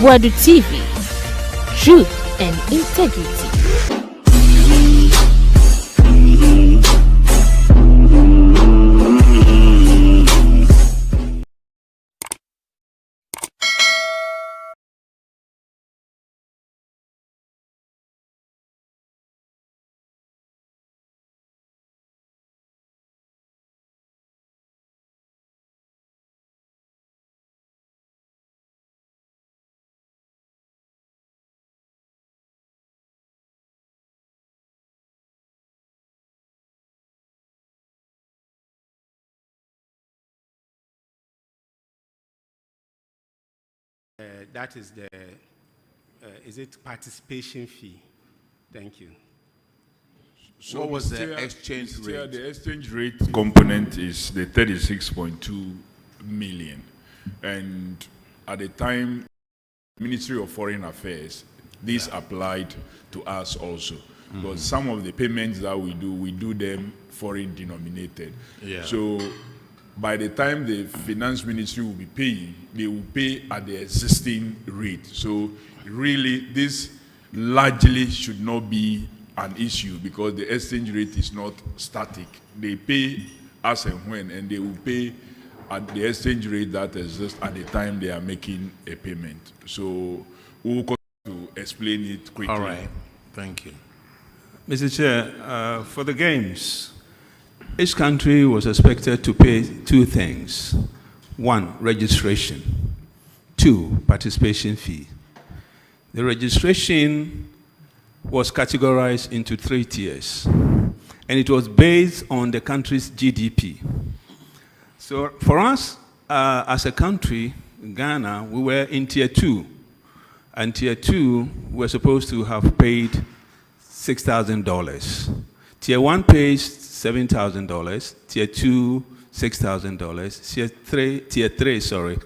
Wadu TV, truth and integrity. That is the, is it participation fee? Thank you. So what was the exchange rate? The exchange rate component is the 36.2 million. And at the time, Ministry of Foreign Affairs, this applied to us also. Because some of the payments that we do them foreign denominated. Yeah. So by the time the finance ministry will be paying, they will pay at the existing rate. So really, this largely should not be an issue because the exchange rate is not static. They pay as and when, and they will pay at the exchange rate that exists at the time they are making a payment. So we will continue to explain it quickly. All right, thank you. Mr. Chair, for the games, each country was expected to pay two things. One, registration. Two, participation fee. The registration was categorized into 3 tiers, and it was based on the country's GDP. So for us, as a country, Ghana, we were in tier 2. And tier 2, we were supposed to have paid $6,000. Tier 1 pays $7,000, tier 2, $6,000, tier 3,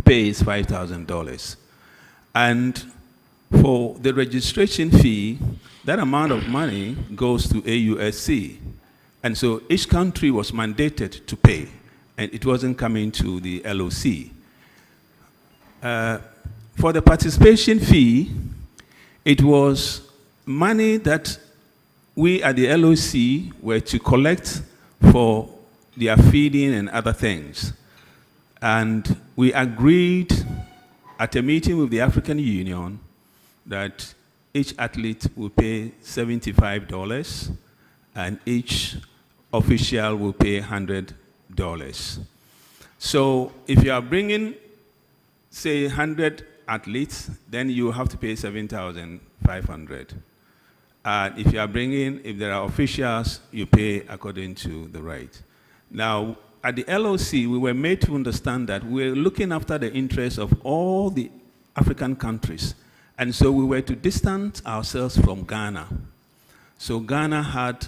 pays $5,000. And for the registration fee, that amount of money goes to AUSC. And so each country was mandated to pay, and it wasn't coming to the LOC. For the participation fee, it was money that we at the LOC were to collect for their feeding and other things. And we agreed at a meeting with the African Union that each athlete will pay $75 and each official will pay $100. So if you are bringing, say, 100 athletes, then you have to pay $7,500. If you are bringing, if there are officials, you pay according to the right. Now, at the LOC, we were made to understand that we're looking after the interests of all the African countries. And so we were to distance ourselves from Ghana. So Ghana had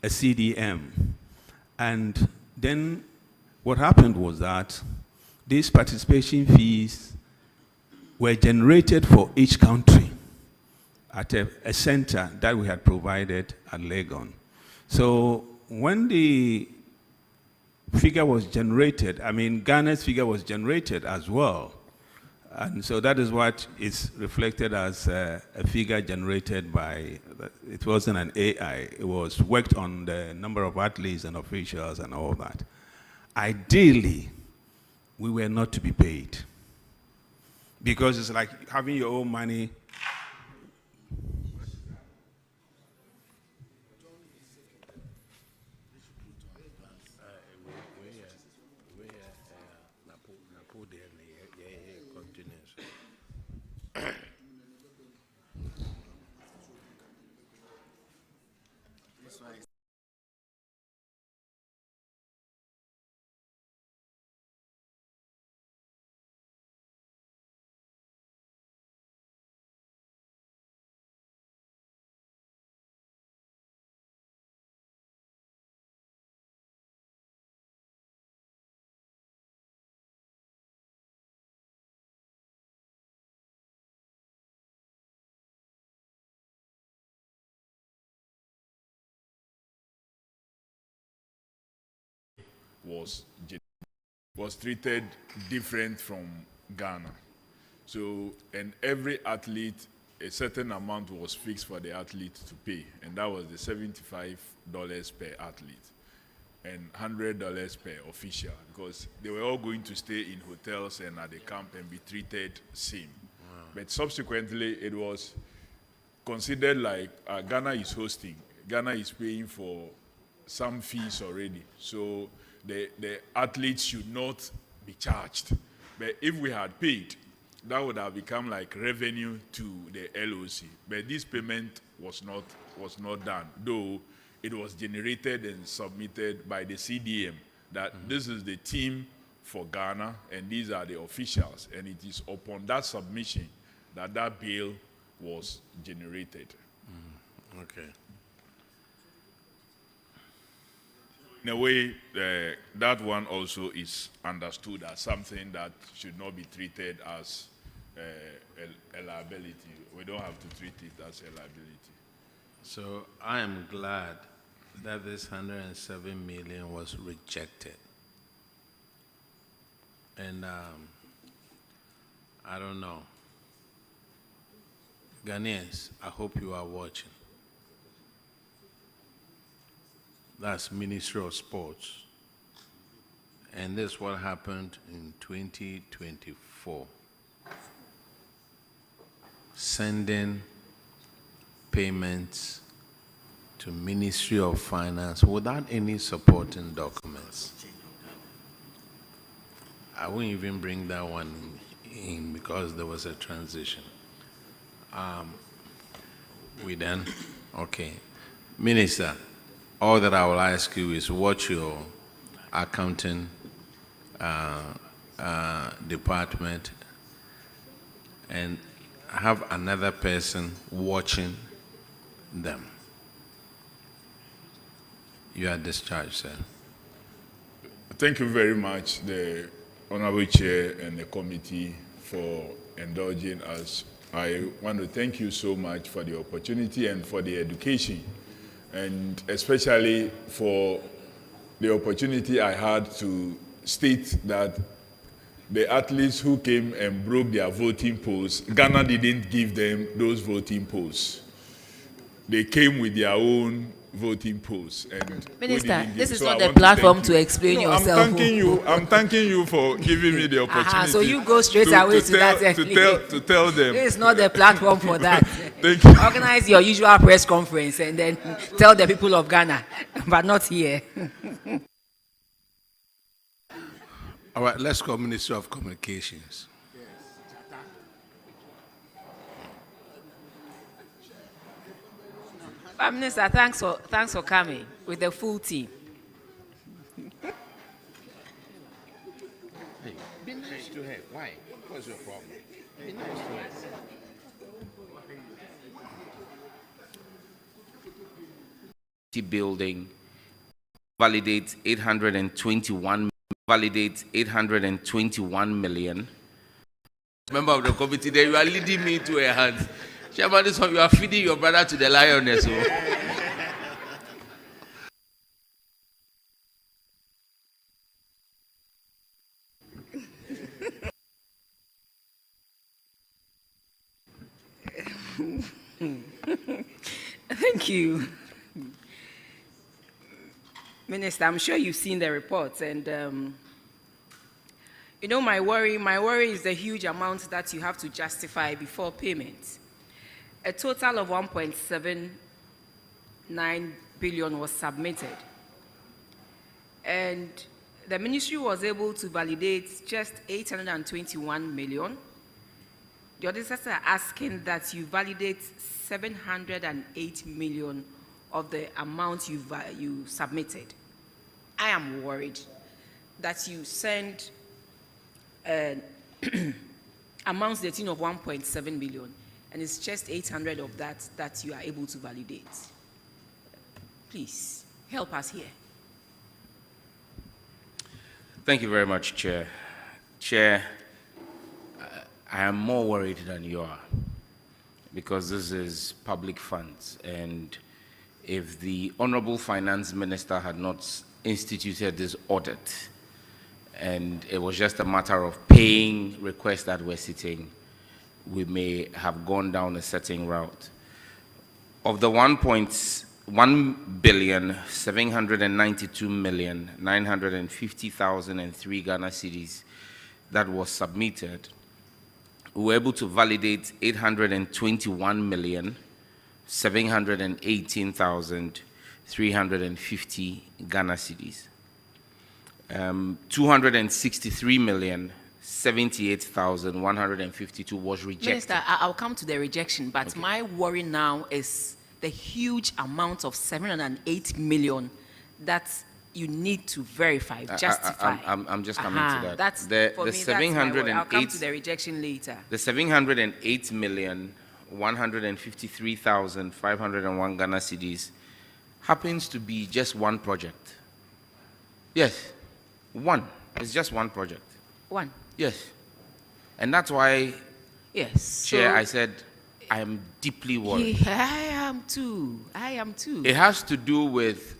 a CDM. And then what happened was that these participation fees were generated for each country at a center that we had provided at Legon. So when the figure was generated, I mean, Ghana's figure was generated as well. And so that is what is reflected as a figure generated by, it wasn't an AI, it was worked on the number of athletes and officials and all that. Ideally, we were not to be paid. Because it's like having your own money. was treated different from Ghana. So, and every athlete, a certain amount was fixed for the athlete to pay, and that was the $75 per athlete and $100 per official, because they were all going to stay in hotels and at the camp and be treated same. Wow. But subsequently, it was considered like Ghana is hosting. Ghana is paying for some fees already, so the athletes should not be charged. But if we had paid, that would have become like revenue to the LOC. But this payment was not done, though it was generated and submitted by the CDM that this is the team for Ghana and these are the officials, and it is upon that submission that that bill was generated. Okay. In a way, that one also is understood as something that should not be treated as a liability. We don't have to treat it as a liability. So I am glad that this 107 million was rejected. And I don't know. Ghanaians, I hope you are watching. That's Ministry of Sports. And this is what happened in 2024. Sending payments to Ministry of Finance without any supporting documents. I won't even bring that one in because there was a transition. We then, okay. Minister, all that I will ask you is watch your accounting department and have another person watching them. You are discharged, sir. Thank you very much, the Honorable Chair and the committee, for indulging us. I want to thank you so much for the opportunity and for the education, and especially for the opportunity I had to state that the athletes who came and broke their voting polls, Ghana didn't give them those voting polls. They came with their own voting polls. And Minister, this is not the platform to explain yourself. I'm thanking you for giving me the opportunity. So you go straight away to that. To tell them. This is not the platform for that. Thank you. Organize your usual press conference and then tell the people of Ghana, but not here. All right, let's go Ministry of Communications. Prime Minister, thanks for coming with the full team. Hey, be nice to her. Why? What's your problem? Be nice to her. Building validates 821 million. Member of the committee, there you are leading me to a hand. Chairman, this one you are feeding your brother to the lioness. Thank you. Minister, I'm sure you've seen the reports, and you know my worry is the huge amount that you have to justify before payment. A total of 1.79 billion was submitted, and the ministry was able to validate just 821 million. The auditors are asking that you validate 708 million of the amount you submitted. I am worried that you send amounts dating of 1.7 billion, and it's just 800 of that you are able to validate. Please help us here. Thank you very much, Chair. Chair, I am more worried than you are, because this is public funds, and if the Honorable Finance Minister had not instituted this audit, and it was just a matter of paying requests that were sitting, we may have gone down a certain route. Of the 1,792,950,003 Ghana cedis that was submitted, we were able to validate 821,718,350 Ghana cedis. 263,078,152 was rejected. Minister, I'll come to the rejection, but okay. My worry now is the huge amount of 708 million that you need to verify, justify. I'm just coming to that. That's for me, 708. I'll come to the rejection later. The 708,153,501 Ghana cedis happens to be just one project. Yes, one. It's just one project. One. Yes, and that's why. Yes. Chair, I said I am deeply worried. Yeah, I am too. I am too. It has to do with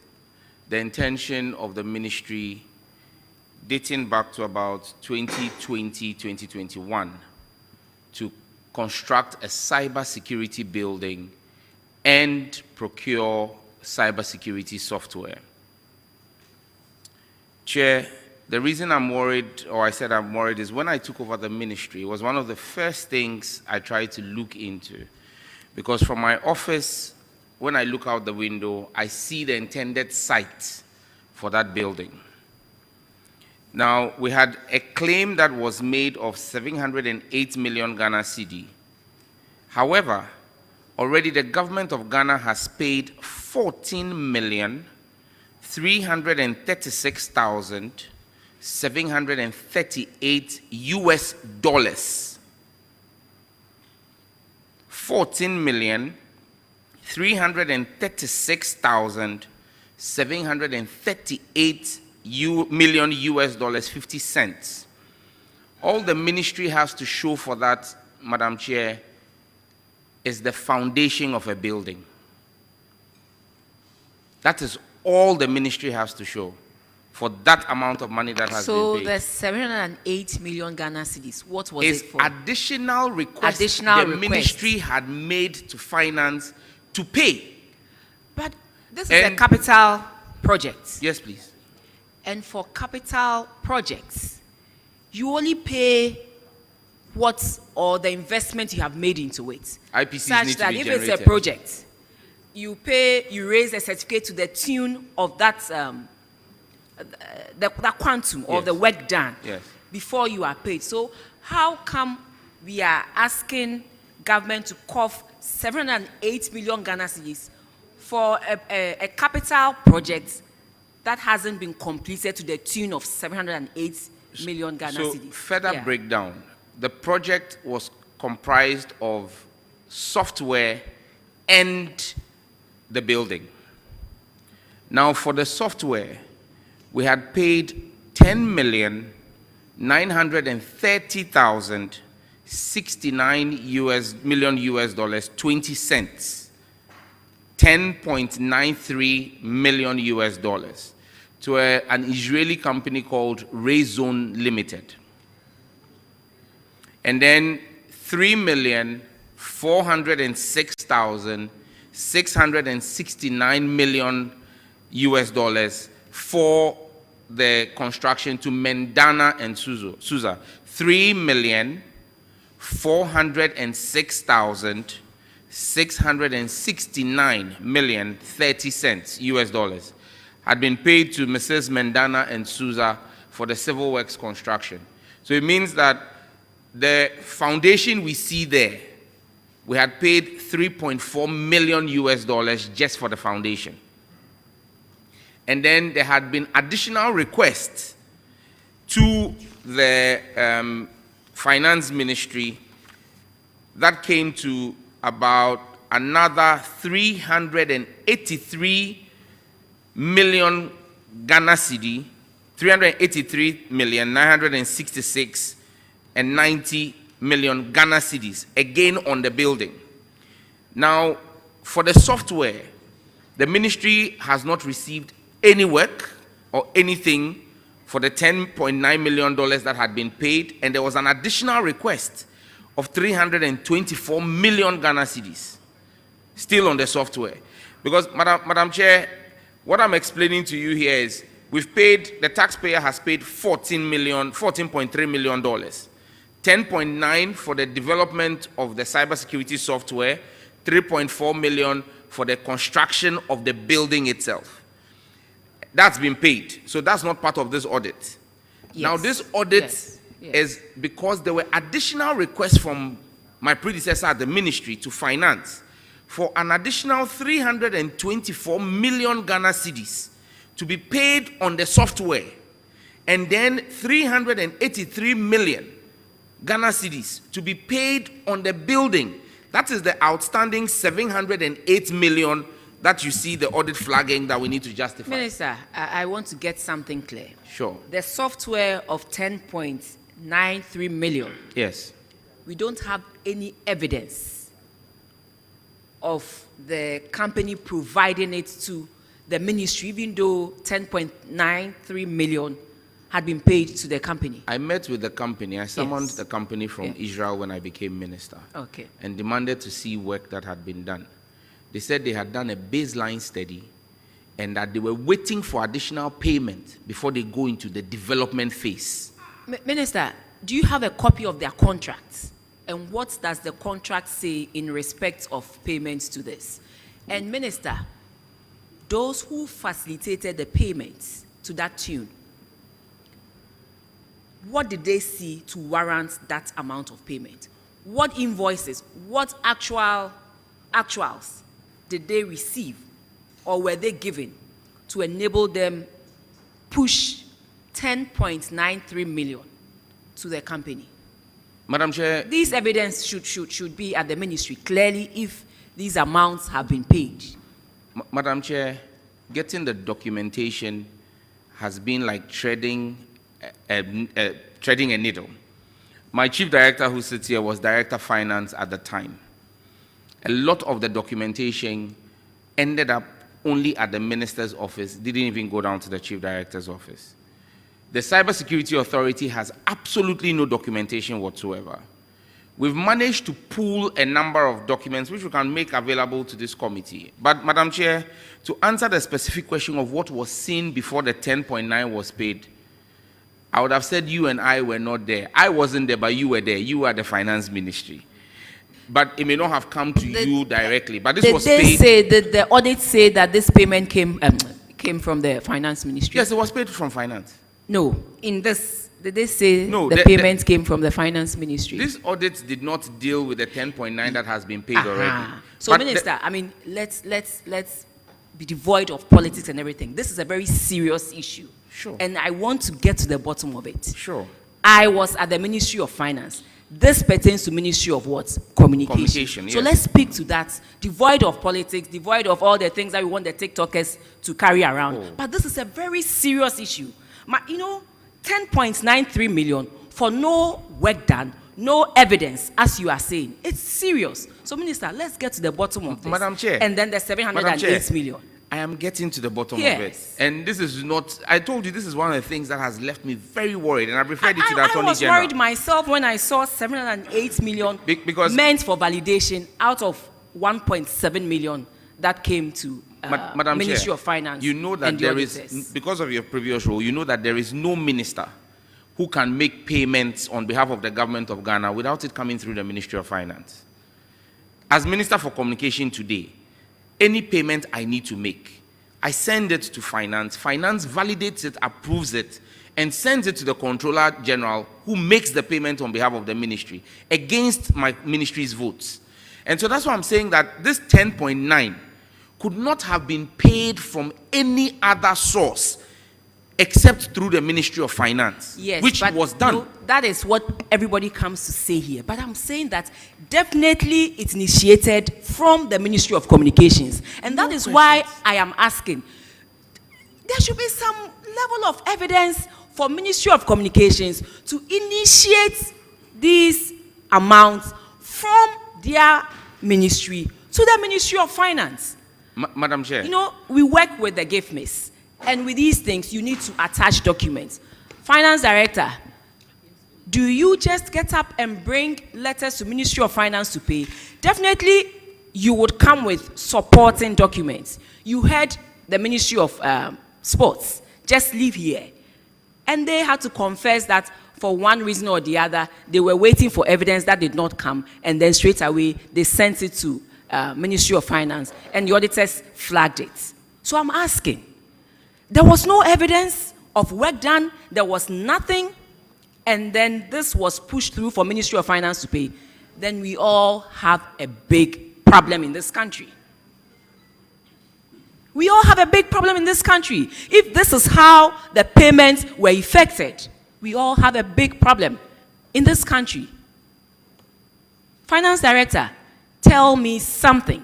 the intention of the ministry dating back to about 2020, 2021 to construct a cybersecurity building and procure cybersecurity software. Chair, the reason I'm worried, or I said I'm worried, is when I took over the ministry, it was one of the first things I tried to look into. Because from my office, when I look out the window, I see the intended site for that building. Now, we had a claim that was made of 708 million Ghana cedi. However, already the government of Ghana has paid 14,336,738 US dollars. 14,336,738 million US dollars 50 cents. All the ministry has to show for that, Madam Chair, is the foundation of a building. That is all the ministry has to show for that amount of money that has been paid. So the 708 million Ghana cedis, what was it for? Additional request the ministry had made to finance to pay. But this is a capital project. Yes, please. And for capital projects, you only pay what or the investment you have made into it. IPCs such need that to be if generated. It's a project, you raise a certificate to the tune of that the quantum or the work done before you are paid. So how come we are asking government to cough 708 million Ghana cedis for a capital project that hasn't been completed to the tune of 708 million Ghana cedis? So further breakdown, the project was comprised of software and the building. Now for the software, we had paid 10,930,069 million US dollars 20 cents, 10.93 million US dollars to an Israeli company called Rayzone Limited. And then 3,406,669 million US dollars for the construction to Mendana and Susa. 3,406,669 million 30 cents US dollars had been paid to Mrs. Mendana and Susa for the civil works construction. So it means that the foundation we see there, we had paid 3.4 million US dollars just for the foundation. And then there had been additional requests to the finance ministry that came to about another 383 million Ghana cedi, 383,966,90 million Ghana cedis, again on the building. Now, for the software, the ministry has not received any work or anything for the $10.9 million that had been paid, and there was an additional request of 324 million Ghana cedis still on the software. Because, Madam Chair, what I'm explaining to you here is the taxpayer has paid $14.3 million. 10.9 for the development of the cybersecurity software, 3.4 million for the construction of the building itself. That's been paid. So that's not part of this audit. Yes. Now this audit Yes. is because there were additional requests from my predecessor at the ministry to finance for an additional 324 million Ghana cedis to be paid on the software, and then 383 million Ghana cedis to be paid on the building. That is the outstanding 708 million that you see the audit flagging that we need to justify. Minister, I want to get something clear. Sure. The software of 10.93 million, Yes. we don't have any evidence of the company providing it to the ministry, even though 10.93 million had been paid to the company. I met with the company. I summoned Yes. the company from Yeah. Israel when I became minister. Okay. And demanded to see work that had been done. They said they had done a baseline study and that they were waiting for additional payment before they go into the development phase. Minister, do you have a copy of their contracts? And what does the contract say in respect of payments to this? And Minister, those who facilitated the payments to that tune, what did they see to warrant that amount of payment? What invoices, what actuals did they receive or were they given to enable them push 10.93 million to the company? Madam Chair, This evidence should be at the ministry clearly if these amounts have been paid. Madam Chair, getting the documentation has been like treading a needle. My chief director who sits here was director of finance at the time. A lot of the documentation ended up only at the minister's office, didn't even go down to the chief director's office. The Cybersecurity Authority has absolutely no documentation whatsoever. We've managed to pool a number of documents which we can make available to this committee. But, Madam Chair, to answer the specific question of what was seen before the 10.9 was paid, I would have said you and I were not there. I wasn't there, but you were there. You were at the finance ministry. But it may not have come to you directly. But this was paid. Did the audit say that this payment came from the finance ministry? Yes, it was paid from finance. No. In this, did they say No, the payment came from the finance ministry? This audit did not deal with the 10.9 that has been paid already. So, But Minister, I mean, let's be devoid of politics and everything. This is a very serious issue. Sure. And I want to get to the bottom of it. Sure. I was at the Ministry of Finance. This pertains to Ministry of what? Communication. Communication, So yes. let's speak to that, devoid of politics, devoid of all the things that we want the TikTokers to carry around. Oh. But this is a very serious issue. 10.93 million for no work done, no evidence, as you are saying. It's serious. So, Minister, let's get to the bottom of this. Madam Chair. And then the Madam Chair. 708 million. I am getting to the bottom of Yes. it. And this is not, I told you, this is one of the things that has left me very worried. And I've referred it to the I Attorney was General. worried myself when I saw 708 million Because- meant for validation out of 1.7 million that came to Madam Ministry Chair, of Finance. you know that and the there is, auditors. because of your previous role, you know that there is no minister who can make payments on behalf of the government of Ghana without it coming through the Ministry of Finance. As Minister for Communication today, any payment I need to make, I send it to Finance. Finance validates it, approves it, and sends it to the Controller General, who makes the payment on behalf of the ministry against my ministry's votes. And so that's why I'm saying that this 10.9 could not have been paid from any other source except through the Ministry of Finance, Yes, which but was done. no, that is what everybody comes to say here. But I'm saying that definitely it's initiated from the Ministry of Communications. And that is why I am asking, there should be some level of evidence for Ministry of Communications to initiate these amounts from their ministry to the Ministry of Finance. Madam Chair. We work with the gift miss. And with these things, you need to attach documents. Finance Director, do you just get up and bring letters to Ministry of Finance to pay? Definitely, you would come with supporting documents. You heard the Ministry of Sports just leave here. And they had to confess that for one reason or the other, they were waiting for evidence that did not come, and then straight away, they sent it to Ministry of Finance, and the auditors flagged it. So I'm asking, there was no evidence of work done, there was nothing, and then this was pushed through for Ministry of Finance to pay. Then we all have a big problem in this country. We all have a big problem in this country. If this is how the payments were effected, we all have a big problem in this country. Finance Director, tell me something.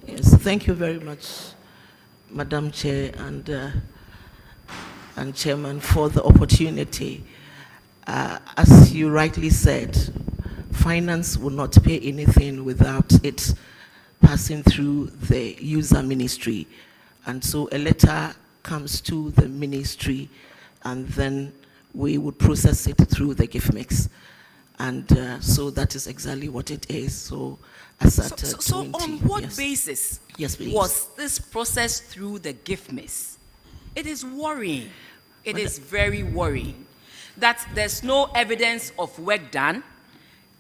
Yes, thank you very much, Madam Chair and Chairman, for the opportunity. As you rightly said, finance will not pay anything without it passing through the user ministry. And so a letter comes to the ministry, and then we would process it through the gift mix. And so that is exactly what it is. So as at So 20, on what yes. basis Yes, please. was this process through the gift miss? It is worrying. It is very worrying that there's no evidence of work done,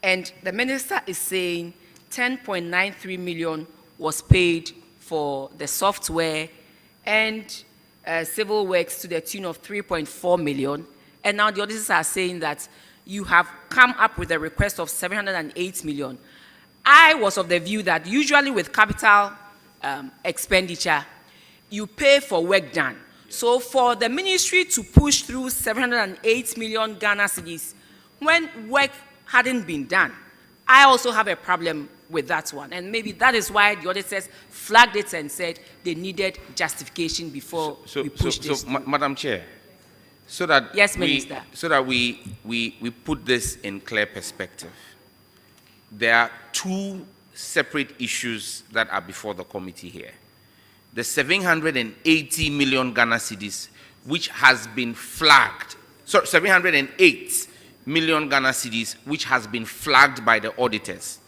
and the minister is saying 10.93 million was paid for the software and civil works to the tune of 3.4 million, and now the auditors are saying that you have come up with a request of 708 million. I was of the view that usually with capital expenditure, you pay for work done. So for the ministry to push through 708 million Ghana cedis when work hadn't been done, I also have a problem with that one. And maybe that is why the auditors flagged it and said they needed justification before we pushed this. Madam Chair, so that Yes, Minister. we put this in clear perspective, there are two separate issues that are before the committee here. The 780 million Ghana cedis, which has been flagged, sorry, 708 million Ghana cedis, which has been flagged by the auditors,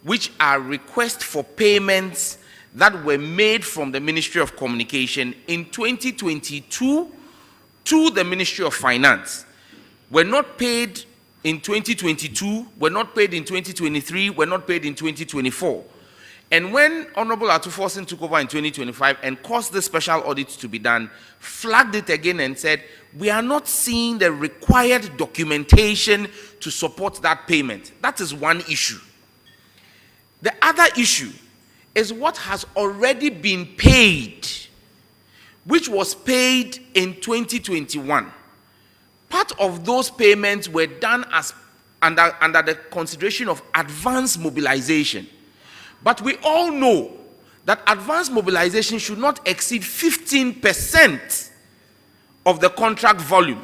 which are requests for payments that were made from the Ministry of Communication in 2022 to the Ministry of Finance, were not paid in 2022, were not paid in 2023, were not paid in 2024. And when Honorable Atuforsen took over in 2025 and caused the special audit to be done, flagged it again and said, we are not seeing the required documentation to support that payment. That is one issue. The other issue is what has already been paid, which was paid in 2021. Part of those payments were done as under the consideration of advanced mobilization. But we all know that advanced mobilization should not exceed 15% of the contract volume.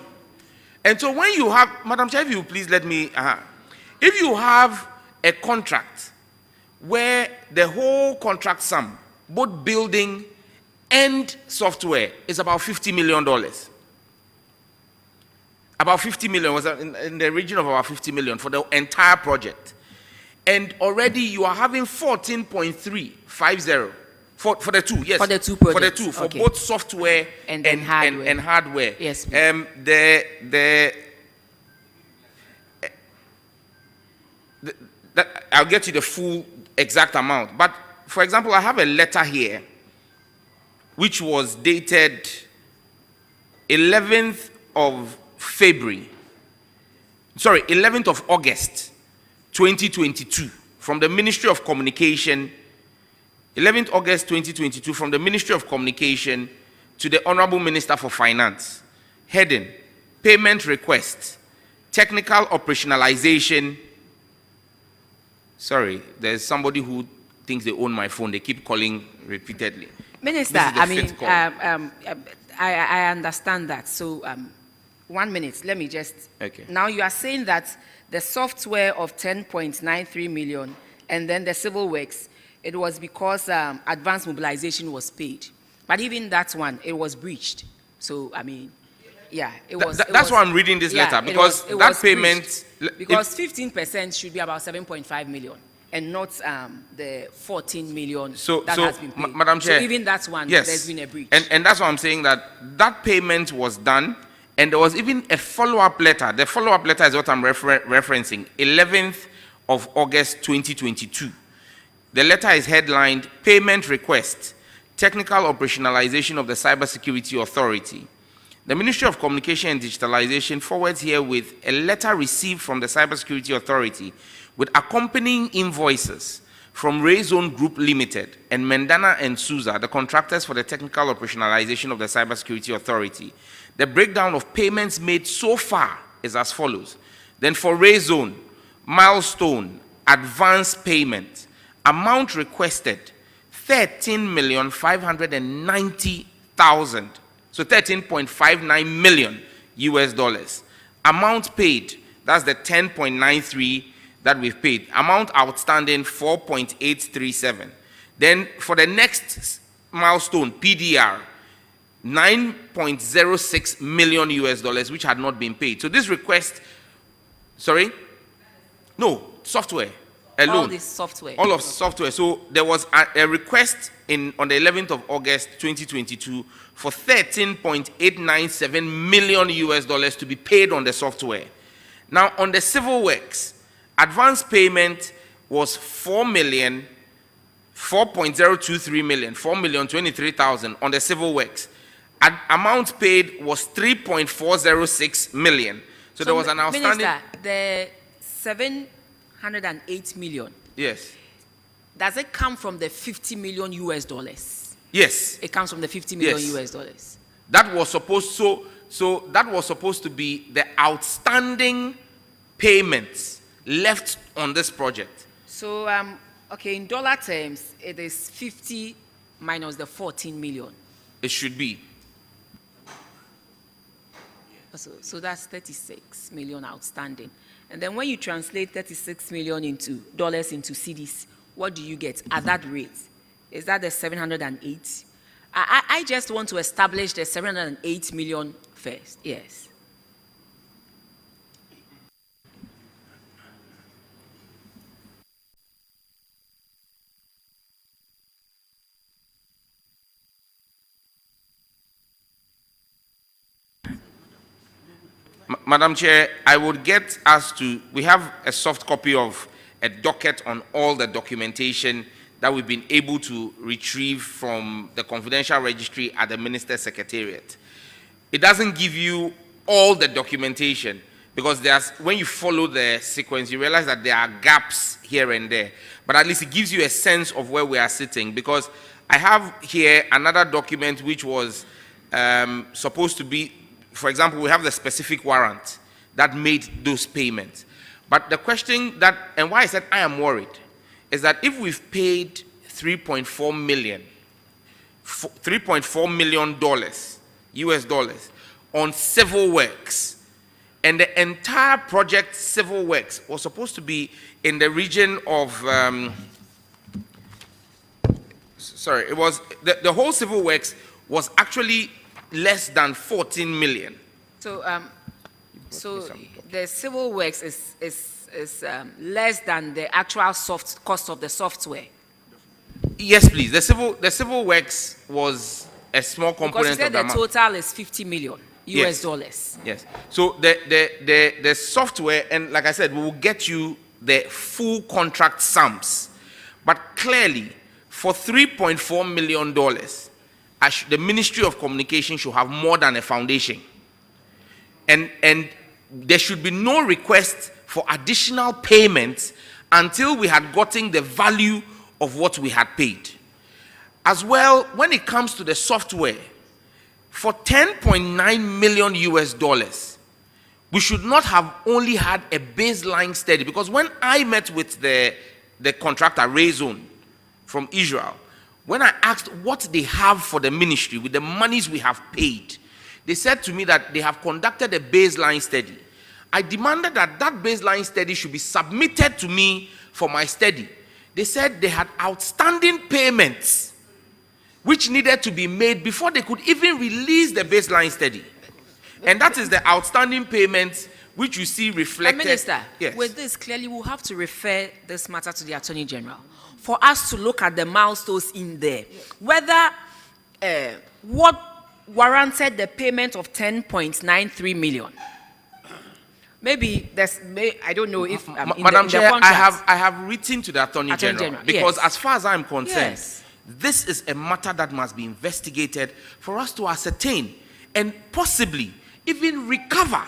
And so when you have, Madam Chair, if you please let me, if you have a contract where the whole contract sum, both building and software, is about $50 million. About 50 million, was in the region of about 50 million for the entire project. And already you are having 14.350 for the two, yes. For the two projects. For the two, for okay. both software and hardware. And hardware. Yes. I'll get you the full exact amount. But for example, I have a letter here which was dated 11th of February. Sorry, 11th of August 2022 from the Ministry of Communication, 11th August 2022 from the Ministry of Communication to the Honorable Minister for Finance. Heading, payment request, technical operationalization. Sorry, there's somebody who thinks they own my phone. They keep calling repeatedly. Minister, I mean, I understand that. So 1 minute, let me just. Okay. Now you are saying that the software of 10.93 million and then the civil works, it was because advanced mobilization was paid. But even that one, it was breached. So, I mean. Yeah, it Th- was. th- it that's was- why I'm reading this yeah, letter, it because was- it that was payment. breached. Because 15% should be about 7.5 million, and not the 14 million that has been paid. Madam Chair, so even that one, yes, there's been a breach. And that's why I'm saying that payment was done, and there was even a follow-up letter. The follow-up letter is what I'm referencing, 11th of August 2022. The letter is headlined, Payment Request, Technical Operationalization of the Cybersecurity Authority. The Ministry of Communication and Digitalization forwards herewith a letter received from the Cybersecurity Authority with accompanying invoices from Rayzone Group Limited and Mendana and Souza, the contractors for the technical operationalization of the Cybersecurity Authority. The breakdown of payments made so far is as follows. Then for Rayzone, milestone, advance payment, amount requested, 13,590,000. So 13.59 million US dollars. Amount paid, that's the 10.93 that we've paid. Amount outstanding, 4.837. Then for the next milestone, PDR, 9.06 million US dollars, which had not been paid. So this request, sorry? No, software alone. All this software. All of software. So there was a request on the 11th of August 2022 for 13.897 million US dollars to be paid on the software. Now on the civil works, advance payment was 4.023 million, 4,023,000 on the civil works. Amount paid was 3.406 million. So there was an outstanding. Minister, the 708 million. Yes. Does it come from the 50 million US dollars? Yes. It comes from the 50 million Yes. US dollars. That was supposed so that was supposed to be the outstanding payments left on this project. So okay, in dollar terms, it is 50 minus the 14 million. It should be. So that's 36 million outstanding. And then when you translate 36 million into dollars into cedis, what do you get at that rate? Is that the 708? I just want to establish the 708 million first. Yes. Madam Chair, I would get us to, we have a soft copy of a docket on all the documentation that we've been able to retrieve from the confidential registry at the Minister's Secretariat. It doesn't give you all the documentation because when you follow the sequence, you realize that there are gaps here and there. But at least it gives you a sense of where we are sitting, because I have here another document which was supposed to be, for example, we have the specific warrant that made those payments. But the question that, and why I said I am worried, is that if we've paid $3.4 million US dollars on civil works, and the entire project civil works was supposed to be in the region of, it was, the whole civil works was actually less than 14 million. So, the civil works is less than the actual cost of the software. Yes, please. The civil works was a small Because you component said of the the amount. total is 50 million US Yes. dollars. Yes. So the software, and like I said, we will get you the full contract sums. But clearly, for $3.4 million, the Ministry of Communication should have more than a foundation. And there should be no request for additional payments until we had gotten the value of what we had paid. As well, when it comes to the software, for 10.9 million US dollars, we should not have only had a baseline study, because when I met with the contractor, Rayzone, from Israel, when I asked what they have for the ministry with the monies we have paid, they said to me that they have conducted a baseline study. I demanded that that baseline study should be submitted to me for my study. They said they had outstanding payments which needed to be made before they could even release the baseline study. And that is the outstanding payments which you see reflected. Minister, yes. with this, clearly we'll have to refer this matter to the Attorney General for us to look at the milestones in there. Whether what warranted the payment of 10.93 million. Maybe there's, I don't know if Madam Chair, I have written to the Attorney General because yes. as far as I'm concerned, Yes. this is a matter that must be investigated for us to ascertain and possibly even recover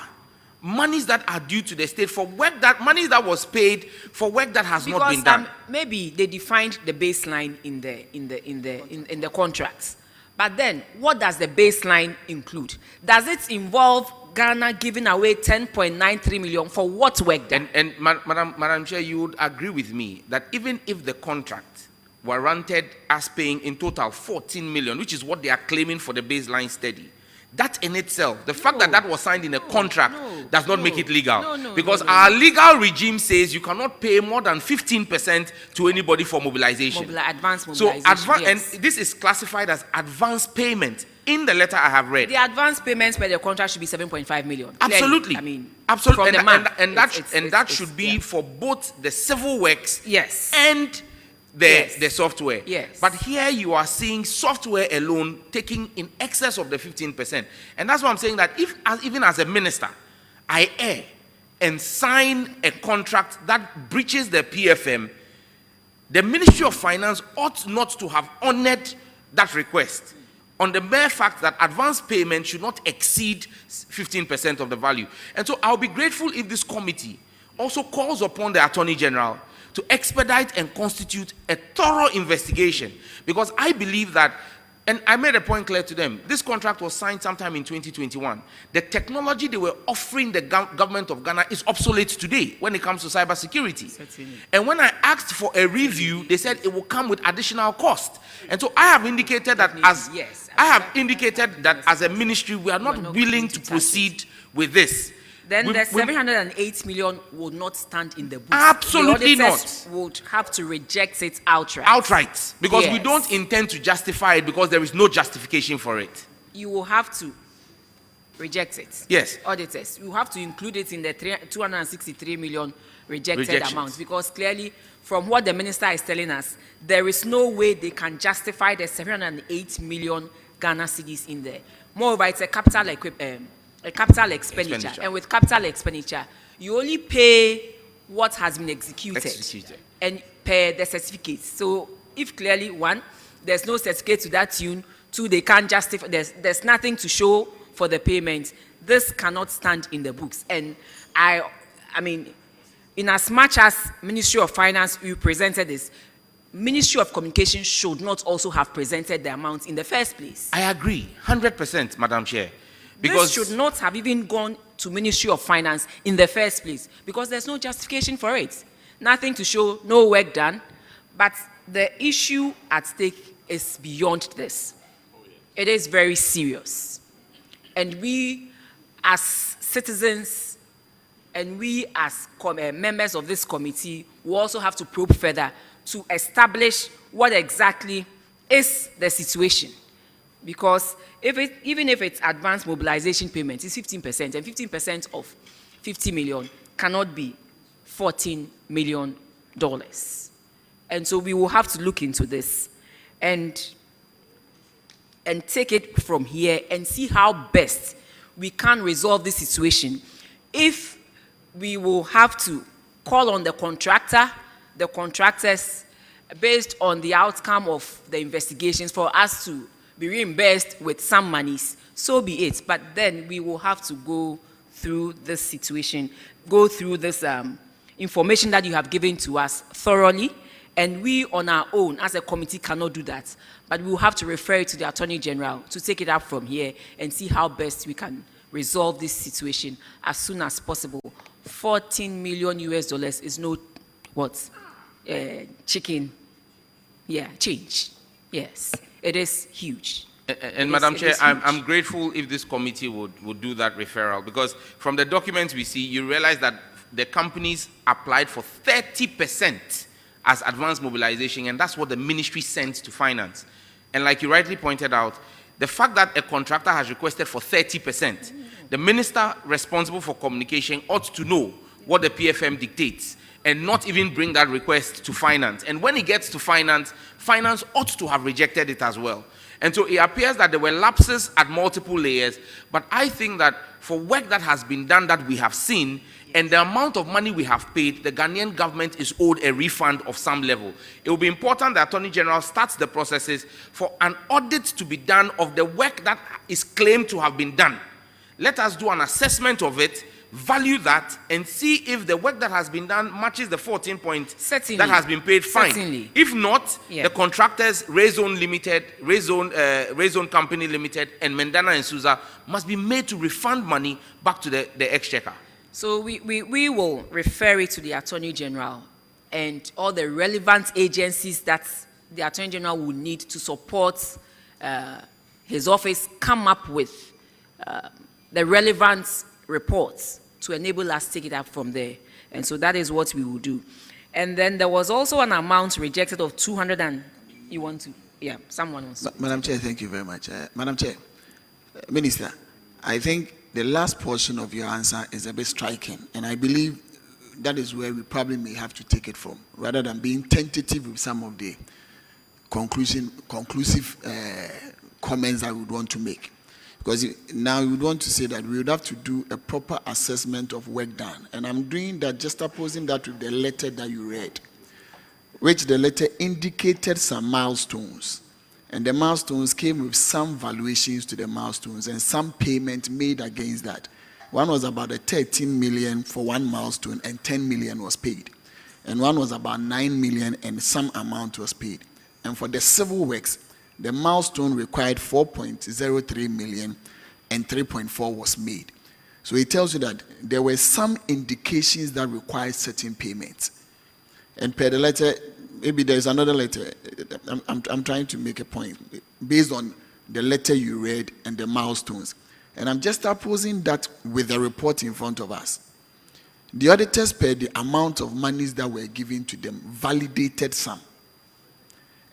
monies that are due to the state for work that money that was paid for work that has not been done. Maybe they defined the baseline in the contracts. But then, what does the baseline include? Does it involve Ghana giving away 10.93 million for what work done? And Madam Chair, you would agree with me that even if the contract warranted us paying in total 14 million, which is what they are claiming for the baseline study, that in itself, the fact that that was signed in a contract does not make it legal. Because our legal regime says you cannot pay more than 15% to anybody for mobilization. Advance mobilization, yes. And this is classified as advance payment in the letter I have read. The advance payments per the contract should be 7.5 million. Absolutely. Clearly. I mean, absolutely. From the man, And that should be for both the civil works yes. and the software. Yes. But here you are seeing software alone taking in excess of the 15%. And that's why I'm saying that even as a minister, I err and sign a contract that breaches the PFM, the Ministry of Finance ought not to have honored that request on the mere fact that advance payment should not exceed 15% of the value. And so I'll be grateful if this committee also calls upon the Attorney General to expedite and constitute a thorough investigation, because I believe that, and I made a point clear to them, this contract was signed sometime in 2021. The technology they were offering the government of Ghana is obsolete today when it comes to cybersecurity. Certainly. And when I asked for a review, they said it will come with additional cost. And so I have indicated that as a ministry, we are not willing to proceed with this. Then the 708 million would not stand in the books. Absolutely the not. Would have to reject it outright. Outright. Because we Yes. don't intend to justify it because there is no justification for it. You will have to reject it. Yes. Auditors, you have to include it in the 263 million rejected Rejections. amount, because clearly, from what the minister is telling us, there is no way they can justify the 708 million Ghana cedis in there. Moreover, it's a capital expenditure. And with capital expenditure, you only pay what has been executed. And pay the certificates. So if clearly, one, there's no certificate to that tune, two, they can't justify, there's nothing to show for the payment, this cannot stand in the books. And I mean, in as much as Ministry of Finance, you presented this, Ministry of Communication should not also have presented the amount in the first place. I agree, 100%, Madam Chair. Because this should not have even gone to Ministry of Finance in the first place, because there's no justification for it. Nothing to show, no work done. But the issue at stake is beyond this. It is very serious. And we as citizens and we as members of this committee will also have to probe further to establish what exactly is the situation. Because even if it's advanced mobilization payment, it's 15%, and 15% of 50 million cannot be $14 million. And so we will have to look into this and take it from here and see how best we can resolve this situation. If we will have to call on the contractors, based on the outcome of the investigations, for us to be reimbursed with some monies, so be it. But then we will have to go through this situation, go through this information that you have given to us thoroughly, and we on our own as a committee cannot do that. But we will have to refer it to the Attorney General to take it up from here and see how best we can resolve this situation as soon as possible. $14 million is no chicken, change. Yes, it is huge. And Madam Chair, I'm grateful if this committee would do that referral, because from the documents we see, you realize that the companies applied for 30% as advanced mobilization, and that's what the ministry sent to finance. And like you rightly pointed out, the fact that a contractor has requested for 30%, the minister responsible for communication ought to know what the PFM dictates and not even bring that request to finance. And when it gets to finance, finance ought to have rejected it as well. And so it appears that there were lapses at multiple layers, but I think that for work that has been done that we have seen, and the amount of money we have paid, the Ghanaian government is owed a refund of some level. It will be important that the Attorney General starts the processes for an audit to be done of the work that is claimed to have been done. Let us do an assessment of it, value that, and see if the work that has been done matches the 14 points Certainly. that has been paid, fine. Certainly. If not, Yeah. the contractors, Rayzone Limited, Rayzone Company Limited, and Mendana and Souza must be made to refund money back to the exchequer. So we will refer it to the Attorney General and all the relevant agencies that the Attorney General will need to support his office come up with the relevant reports to enable us to take it up from there. And so that is what we will do. And then there was also an amount rejected of 200 and, you want to, yeah, someone else. Madam Chair, thank you very much. Madam Chair, Minister, I think the last portion of your answer is a bit striking, and I believe that is where we probably may have to take it from, rather than being tentative with some of the conclusive comments I would want to make. Because now we would want to say that we would have to do a proper assessment of work done. And I'm doing that, just opposing that with the letter that you read, which the letter indicated some milestones. And the milestones came with some valuations to the milestones and some payment made against that. One was about 13 million for one milestone and 10 million was paid. And one was about 9 million and some amount was paid. And for the civil works, the milestone required 4.03 million and 3.4 was made. So it tells you that there were some indications that required certain payments. And per the letter, maybe there's another letter. I'm trying to make a point based on the letter you read and the milestones. And I'm just opposing that with the report in front of us. The auditors, per the amount of monies that were given to them, validated some.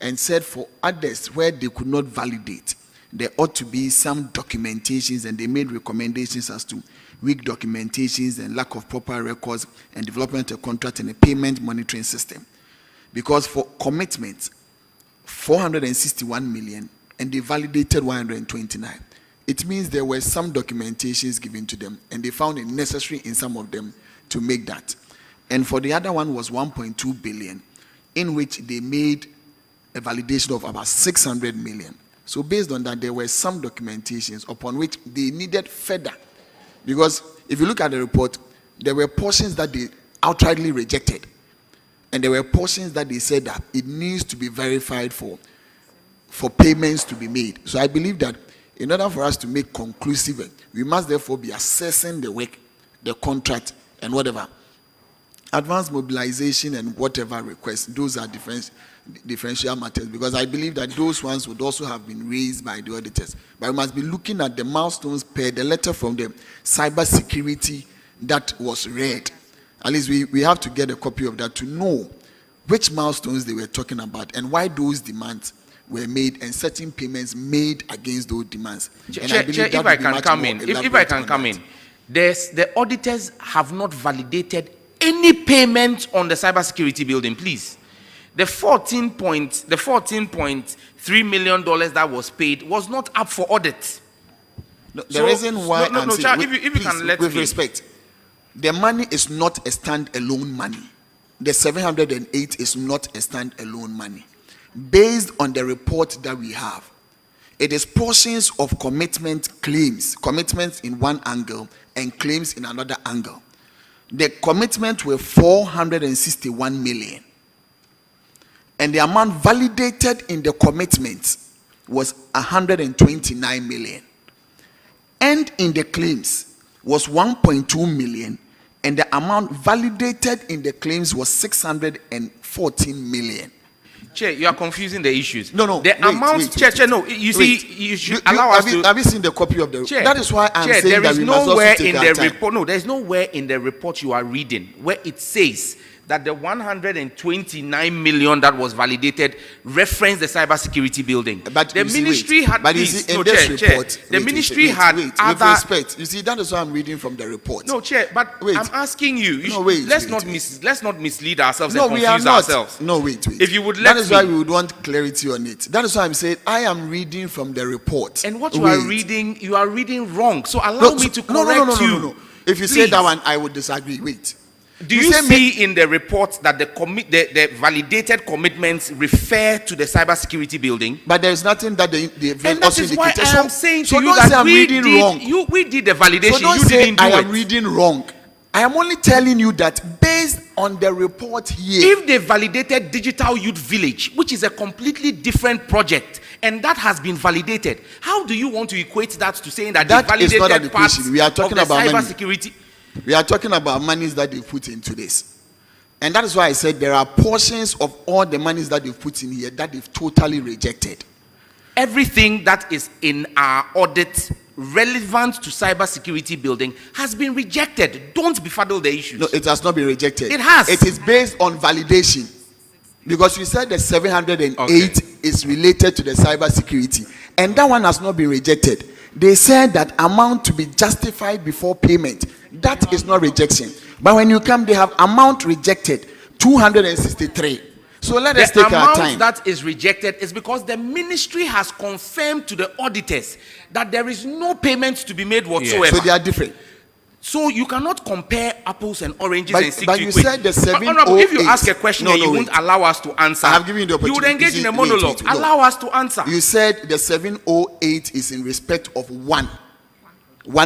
And said for others where they could not validate, there ought to be some documentations, and they made recommendations as to weak documentations and lack of proper records and development of contract and a payment monitoring system. Because for commitments, 461 million, and they validated 129. It means there were some documentations given to them, and they found it necessary in some of them to make that. And for the other one was 1.2 billion, in which they made a validation of about 600 million. So based on that, there were some documentations upon which they needed further. Because if you look at the report, there were portions that they outrightly rejected. And there were portions that they said that it needs to be verified for payments to be made. So I believe that in order for us to make conclusive, we must therefore be assessing the work, the contract, and whatever. Advanced mobilization and whatever requests, those are differential matters, because I believe that those ones would also have been raised by the auditors. But we must be looking at the milestones per the letter from the cyber security that was read. At least we have to get a copy of that to know which milestones they were talking about and why those demands were made and certain payments made against those demands. And I believe if I can come in, if I can come in, the auditors have not validated any payment on the cybersecurity building, please. The $14.3 million that was paid was not up for audit. No, the reason why I'm saying, if you can let me. With respect, the money is not a stand-alone money. The 708 is not a stand-alone money. Based on the report that we have, it is portions of commitments in one angle and claims in another angle. The commitment were 461 million. And the amount validated in the commitments was 129 million. And in the claims was 1.2 million. And the amount validated in the claims was 614 million. Chair, you are confusing the issues. No. The amount, Chair, no. You see, you should allow us to. Have you seen the copy of the report? Chair, that is why I'm Chair, saying there that is we must also nowhere take in our the time. report. No, there is nowhere in the report you are reading where it says that the 129 million that was validated referenced the cybersecurity building. But the you see, ministry wait, had but you please, see, in no, this Chair, report, the wait, ministry wait, had wait, other. with respect, you see, that is what I'm reading from the report. No, Chair, but Wait. I'm asking you. No, wait, let's wait, not wait. let's not mislead ourselves No, and we are confuse not. ourselves. No, wait. If you would that let is why me- we would want clarity on it. That is why I'm saying I am reading from the report. And what you Wait. are reading wrong. So allow me to correct you. No. If you say Please. that one, I would disagree. Wait. Do you say see in the report that the validated commitments refer to the cybersecurity building? But there is nothing that they And that also is why indicated. I am saying so to you don't say that I'm reading wrong. we did the validation. So don't You say didn't do I it. am reading wrong. I am only telling you that based on the report here. If they validated Digital Youth Village, which is a completely different project, and that has been validated, how do you want to equate that to saying that That they is not validated an parts equation. We are talking of the about money. cybersecurity? We are talking about monies that they put into this. And that is why I said there are portions of all the monies that they've put in here that they've totally rejected. Everything that is in our audit relevant to cybersecurity building has been rejected. Don't befuddle the issues. No, it has not been rejected. It has. It is based on validation. Because you said the 708 Okay. is related to the cybersecurity. And that one has not been rejected. They said that amount to be justified before payment. That is not rejection. But when you come, they have amount rejected, 263. So let us The take our amount time. that is rejected is because the ministry has confirmed to the auditors that there is no payment to be made whatsoever. So they are different. So you cannot compare apples and oranges But- and seek but to you equate. said the Honorable, if you 708 ask a question No, and you no, won't wait. allow us to answer, I have given you the you would opportunity. engage in a Wait, monologue. no. Allow us to answer. You said the 708 is in respect of one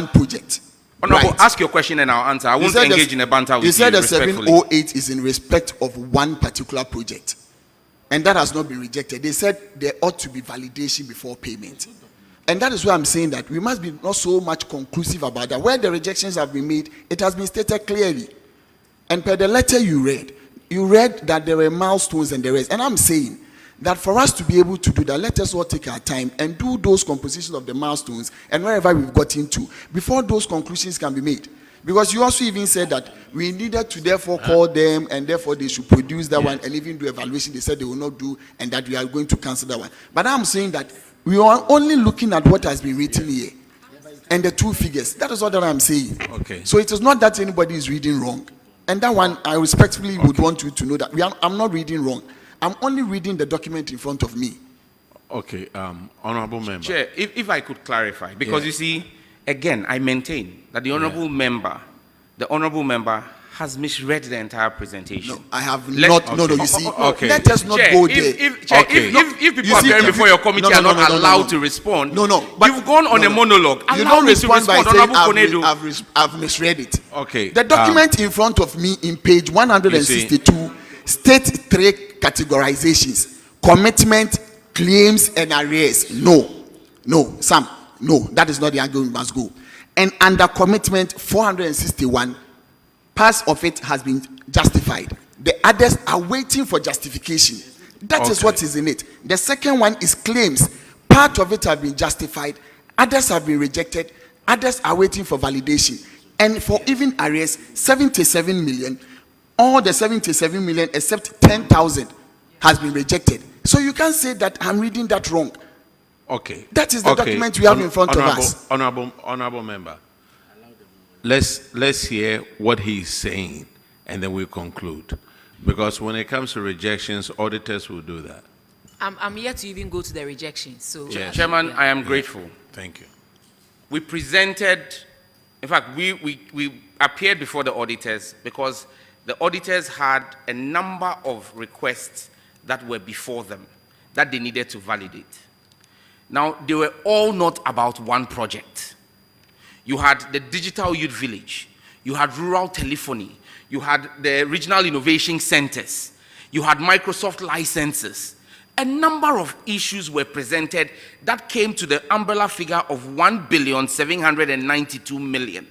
project. Honorable, Right. ask your question and I'll answer. I You won't said the- engage in a banter with You you said the respectfully. 708 is in respect of one particular project. And that has not been rejected. They said there ought to be validation before payment. And that is why I'm saying that we must be not so much conclusive about that. Where the rejections have been made, it has been stated clearly. And per the letter you read that there were milestones and the rest. And I'm saying that for us to be able to do that, let us all take our time and do those compositions of the milestones and wherever we've got into before those conclusions can be made. Because you also even said that we needed to therefore call them and therefore they should produce that one and even do evaluation. They said they will not do and that we are going to cancel that one. But I'm saying that we are only looking at what has been written here and the two figures. That is what I'm saying. Okay. So it is not that anybody is reading wrong. And that one, I respectfully would want you to know that I'm not reading wrong. I'm only reading the document in front of me. Okay, honorable member. Chair, if I could clarify, because Yeah. you see, again, I maintain that the honorable member has misread the entire presentation. No, I have Let- not. No, Okay. you see, Okay. let us not Chair, go if- there. Chair, Okay. if people You see, appearing if before you- your committee no, are no, not no, no, allowed no. to respond, No, no. you've gone on a monologue. You Allow don't me to respond by respond, saying Honorable Konedo. I've misread it. Okay. The document in front of me in page 162 states three categorizations: commitment, claims, and arrears. No, Sam, no, that is not the angle we must go. And under commitment 461, parts of it has been justified. The others are waiting for justification. That is Okay. what is in it. The second one is claims. Part of it have been justified, others have been rejected, others are waiting for validation. And for even arrears, 77 million, all the 77 million except 10,000 has been rejected. So you can't say that I'm reading that wrong. Okay. That is the document we have in front of us. Honorable member. Let's hear what he's saying, and then we'll conclude. Because when it comes to rejections, auditors will do that. I'm yet to even go to the rejection. So, Yes. Chairman, I am grateful. Thank you. We presented, in fact, we appeared before the auditors because the auditors had a number of requests that were before them that they needed to validate. Now, they were all not about one project. You had the Digital Youth Village, you had rural telephony, you had the regional innovation centers, you had Microsoft licenses. A number of issues were presented that came to the umbrella figure of 1,792 million.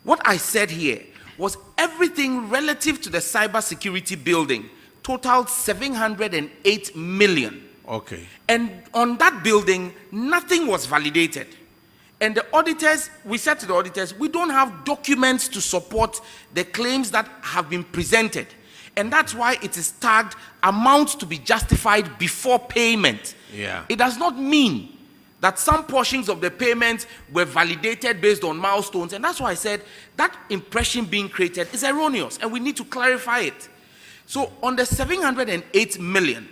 What I said here was everything relative to the cybersecurity building totaled 708 million. Okay. And on that building, nothing was validated. And the auditors, we said to the auditors, we don't have documents to support the claims that have been presented. And that's why it is tagged amounts to be justified before payment. Yeah. It does not mean that some portions of the payments were validated based on milestones. And that's why I said that impression being created is erroneous and we need to clarify it. So on the 708 million,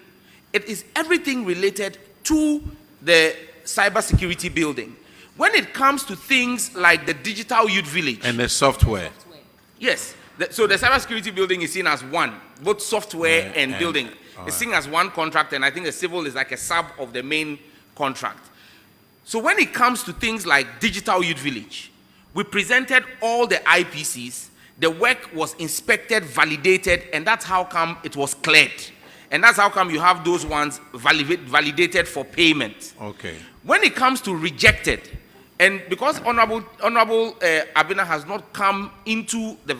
it is everything related to the cybersecurity building. When it comes to things like the digital youth village. And the software. Yes. So the cybersecurity building is seen as one, both software and building. It's seen as one contract, and I think the civil is like a sub of the main contract. So when it comes to things like digital youth village, we presented all the IPCs, the work was inspected, validated, and that's how come it was cleared. And that's how come you have those ones validated for payment. Okay. When it comes to rejected, and because Honorable Abena has not come into the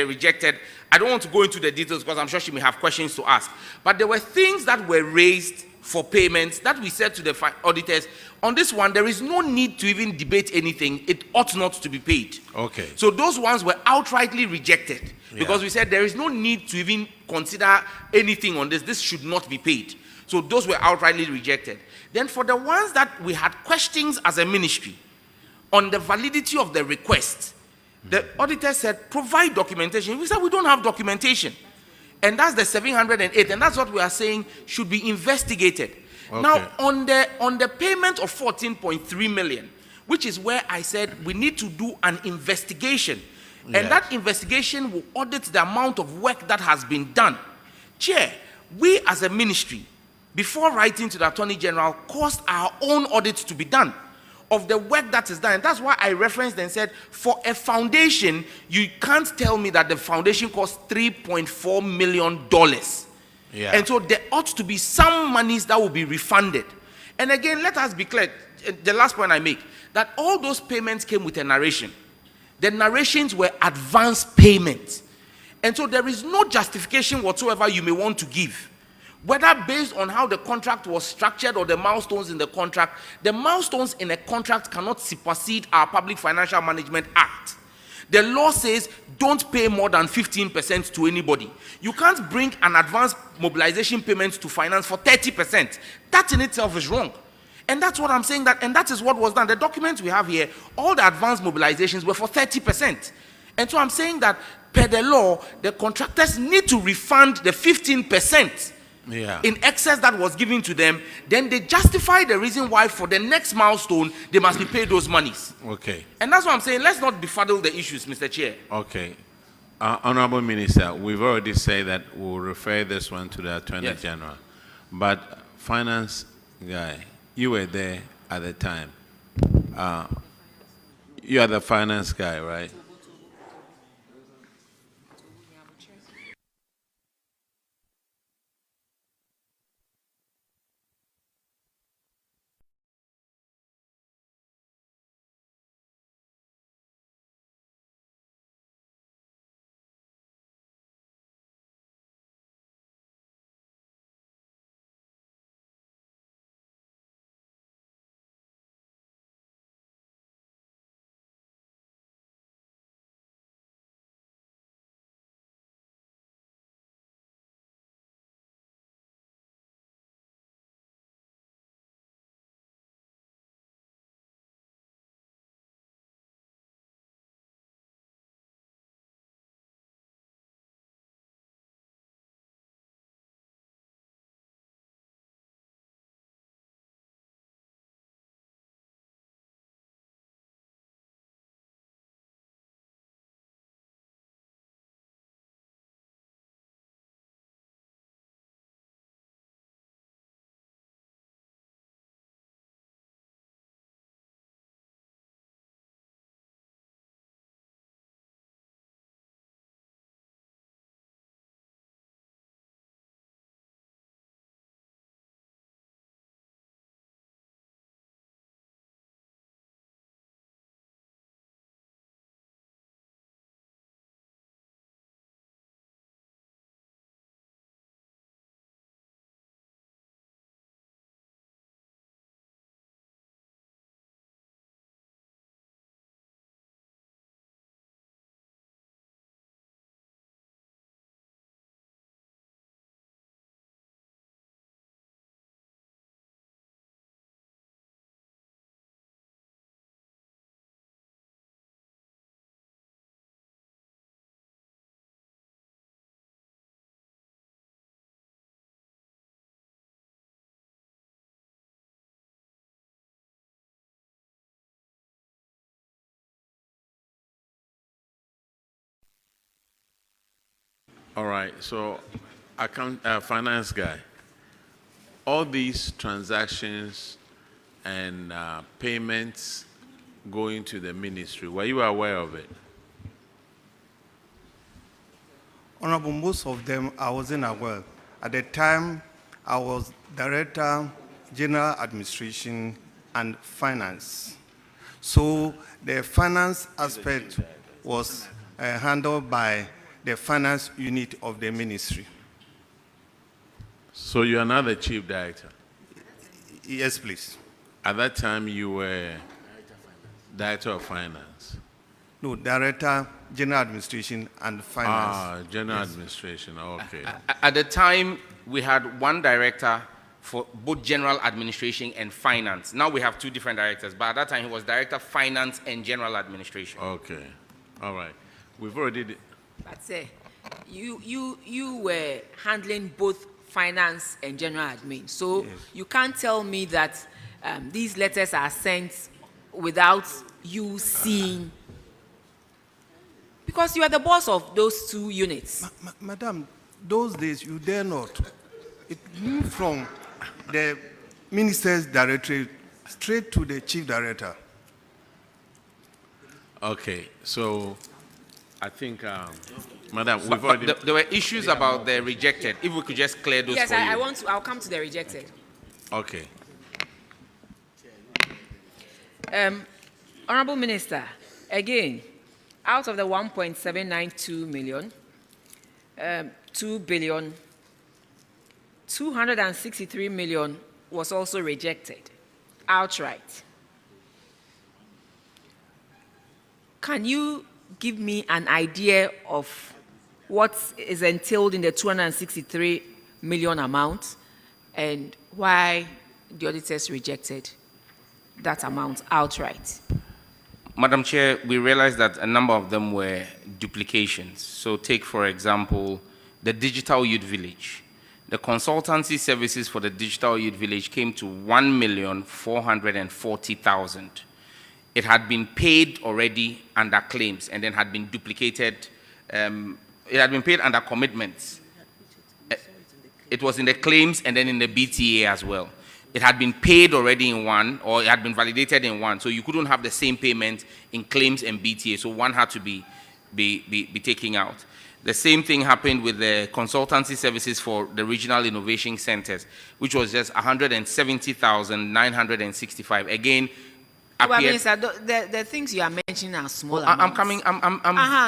rejected, I don't want to go into the details because I'm sure she may have questions to ask. But there were things that were raised for payments that we said to the auditors, on this one, there is no need to even debate anything. It ought not to be paid. Okay. So those ones were outrightly rejected because we said there is no need to even consider anything on this. This should not be paid. So those were outrightly rejected. Then for the ones that we had questions as a ministry on the validity of the request, the auditor said, provide documentation. We said, we don't have documentation. And that's the 708, and that's what we are saying should be investigated. Okay. Now, on the payment of 14.3 million, which is where I said we need to do an investigation, and that investigation will audit the amount of work that has been done. Chair, we as a ministry, before writing to the Attorney General, caused our own audit to be done of the work that is done. And that's why I referenced and said, for a foundation, you can't tell me that the foundation costs $3.4 million. Yeah. And so there ought to be some monies that will be refunded. And again, let us be clear, the last point I make, that all those payments came with a narration. The narrations were advance payments. And so there is no justification whatsoever you may want to give, whether based on how the contract was structured or the milestones in the contract. The milestones in a contract cannot supersede our Public Financial Management Act. The law says don't pay more than 15% to anybody. You can't bring an advance mobilization payment to finance for 30%. That in itself is wrong. And that's what I'm saying, that, and that is what was done. The documents we have here, all the advance mobilizations were for 30%. And so I'm saying that per the law, the contractors need to refund the 15%. In excess that was given to them, then they justify the reason why for the next milestone they must be paid those monies. Okay. And that's what I'm saying. Let's not befuddle the issues, Mr. Chair. Okay. Honorable Minister, we've already said that we'll refer this one to the Attorney General. But finance guy, you were there at the time. You are the finance guy, right? All right, so finance guy, all these transactions and payments going to the ministry, were you aware of it? Honorable, most of them I wasn't aware. At the time, I was Director, General Administration and Finance. So the finance aspect was handled by the finance unit of the ministry. So you are now the chief director. Yes, please. At that time, you were director of finance. No, Director, General Administration and Finance. General administration, okay. At the time, we had one director for both general administration and finance. Now we have two different directors, but at that time he was director finance and general administration. Okay, all right. We've already... But you were handling both finance and general admin. So Yes. you can't tell me that these letters are sent without you seeing, because you are the boss of those two units. Madam, those days you dare not. It moved from the minister's directorate straight to the chief director. Okay, so I think, Madam, we've But already... there were issues about the rejected. If we could just clear those Yes, for you. I'll come to the rejected. Okay. Honorable Minister, again, out of the 1.792 million, 2 billion, 263 million was also rejected outright. Can you give me an idea of what is entailed in the 263 million amount and why the auditors rejected that amount outright? Madam Chair, we realized that a number of them were duplications. So take, for example, the Digital Youth Village. The consultancy services for the Digital Youth Village came to 1,440,000. It had been paid already under claims and then had been duplicated. It had been paid under commitments. It was in the claims and then in the BTA as well. It had been paid already in one, or it had been validated in one, so you couldn't have the same payment in claims and BTA, so one had to be taken out. The same thing happened with the consultancy services for the regional innovation centers, which was just 170,965. Again, Well, Minister, the things you are mentioning are small I'm amounts. coming.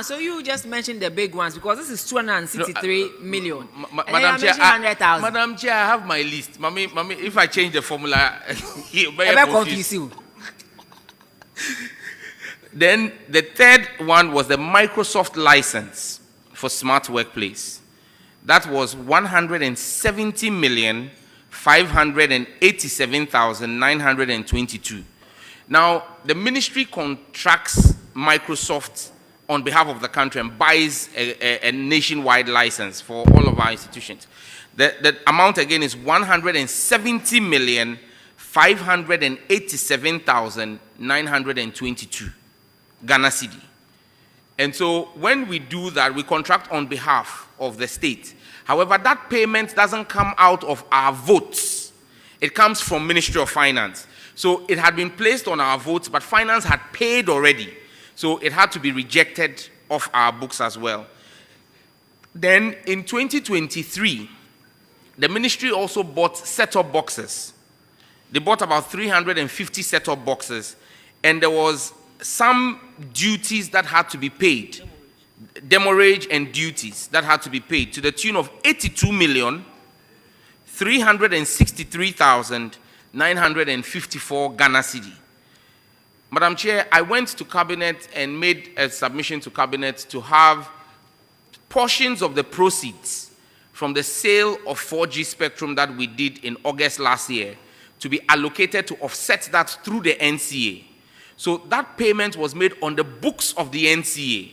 So you just mentioned the big ones because this is 263 million. And then Madam you Chair, mentioned 100,000. Madam Chair, I have my list. Mommy, if I change the formula, you'll be I very confused. confuse you. Then the third one was the Microsoft license for Smart Workplace. That was 170,587,922. Now, the ministry contracts Microsoft on behalf of the country and buys a nationwide license for all of our institutions. The amount again is 170,587,922 Ghana cedi. And so when we do that, we contract on behalf of the state. However, that payment doesn't come out of our votes. It comes from Ministry of Finance. So it had been placed on our votes, but finance had paid already. So it had to be rejected off our books as well. Then in 2023, the ministry also bought set-top boxes. They bought about 350 set-top boxes, and there was some duties that had to be paid, demurrage and duties that had to be paid to the tune of 82,363,954 Ghana cedi. Madam Chair, I went to Cabinet and made a submission to Cabinet to have portions of the proceeds from the sale of 4G spectrum that we did in August last year to be allocated to offset that through the NCA. So that payment was made on the books of the NCA.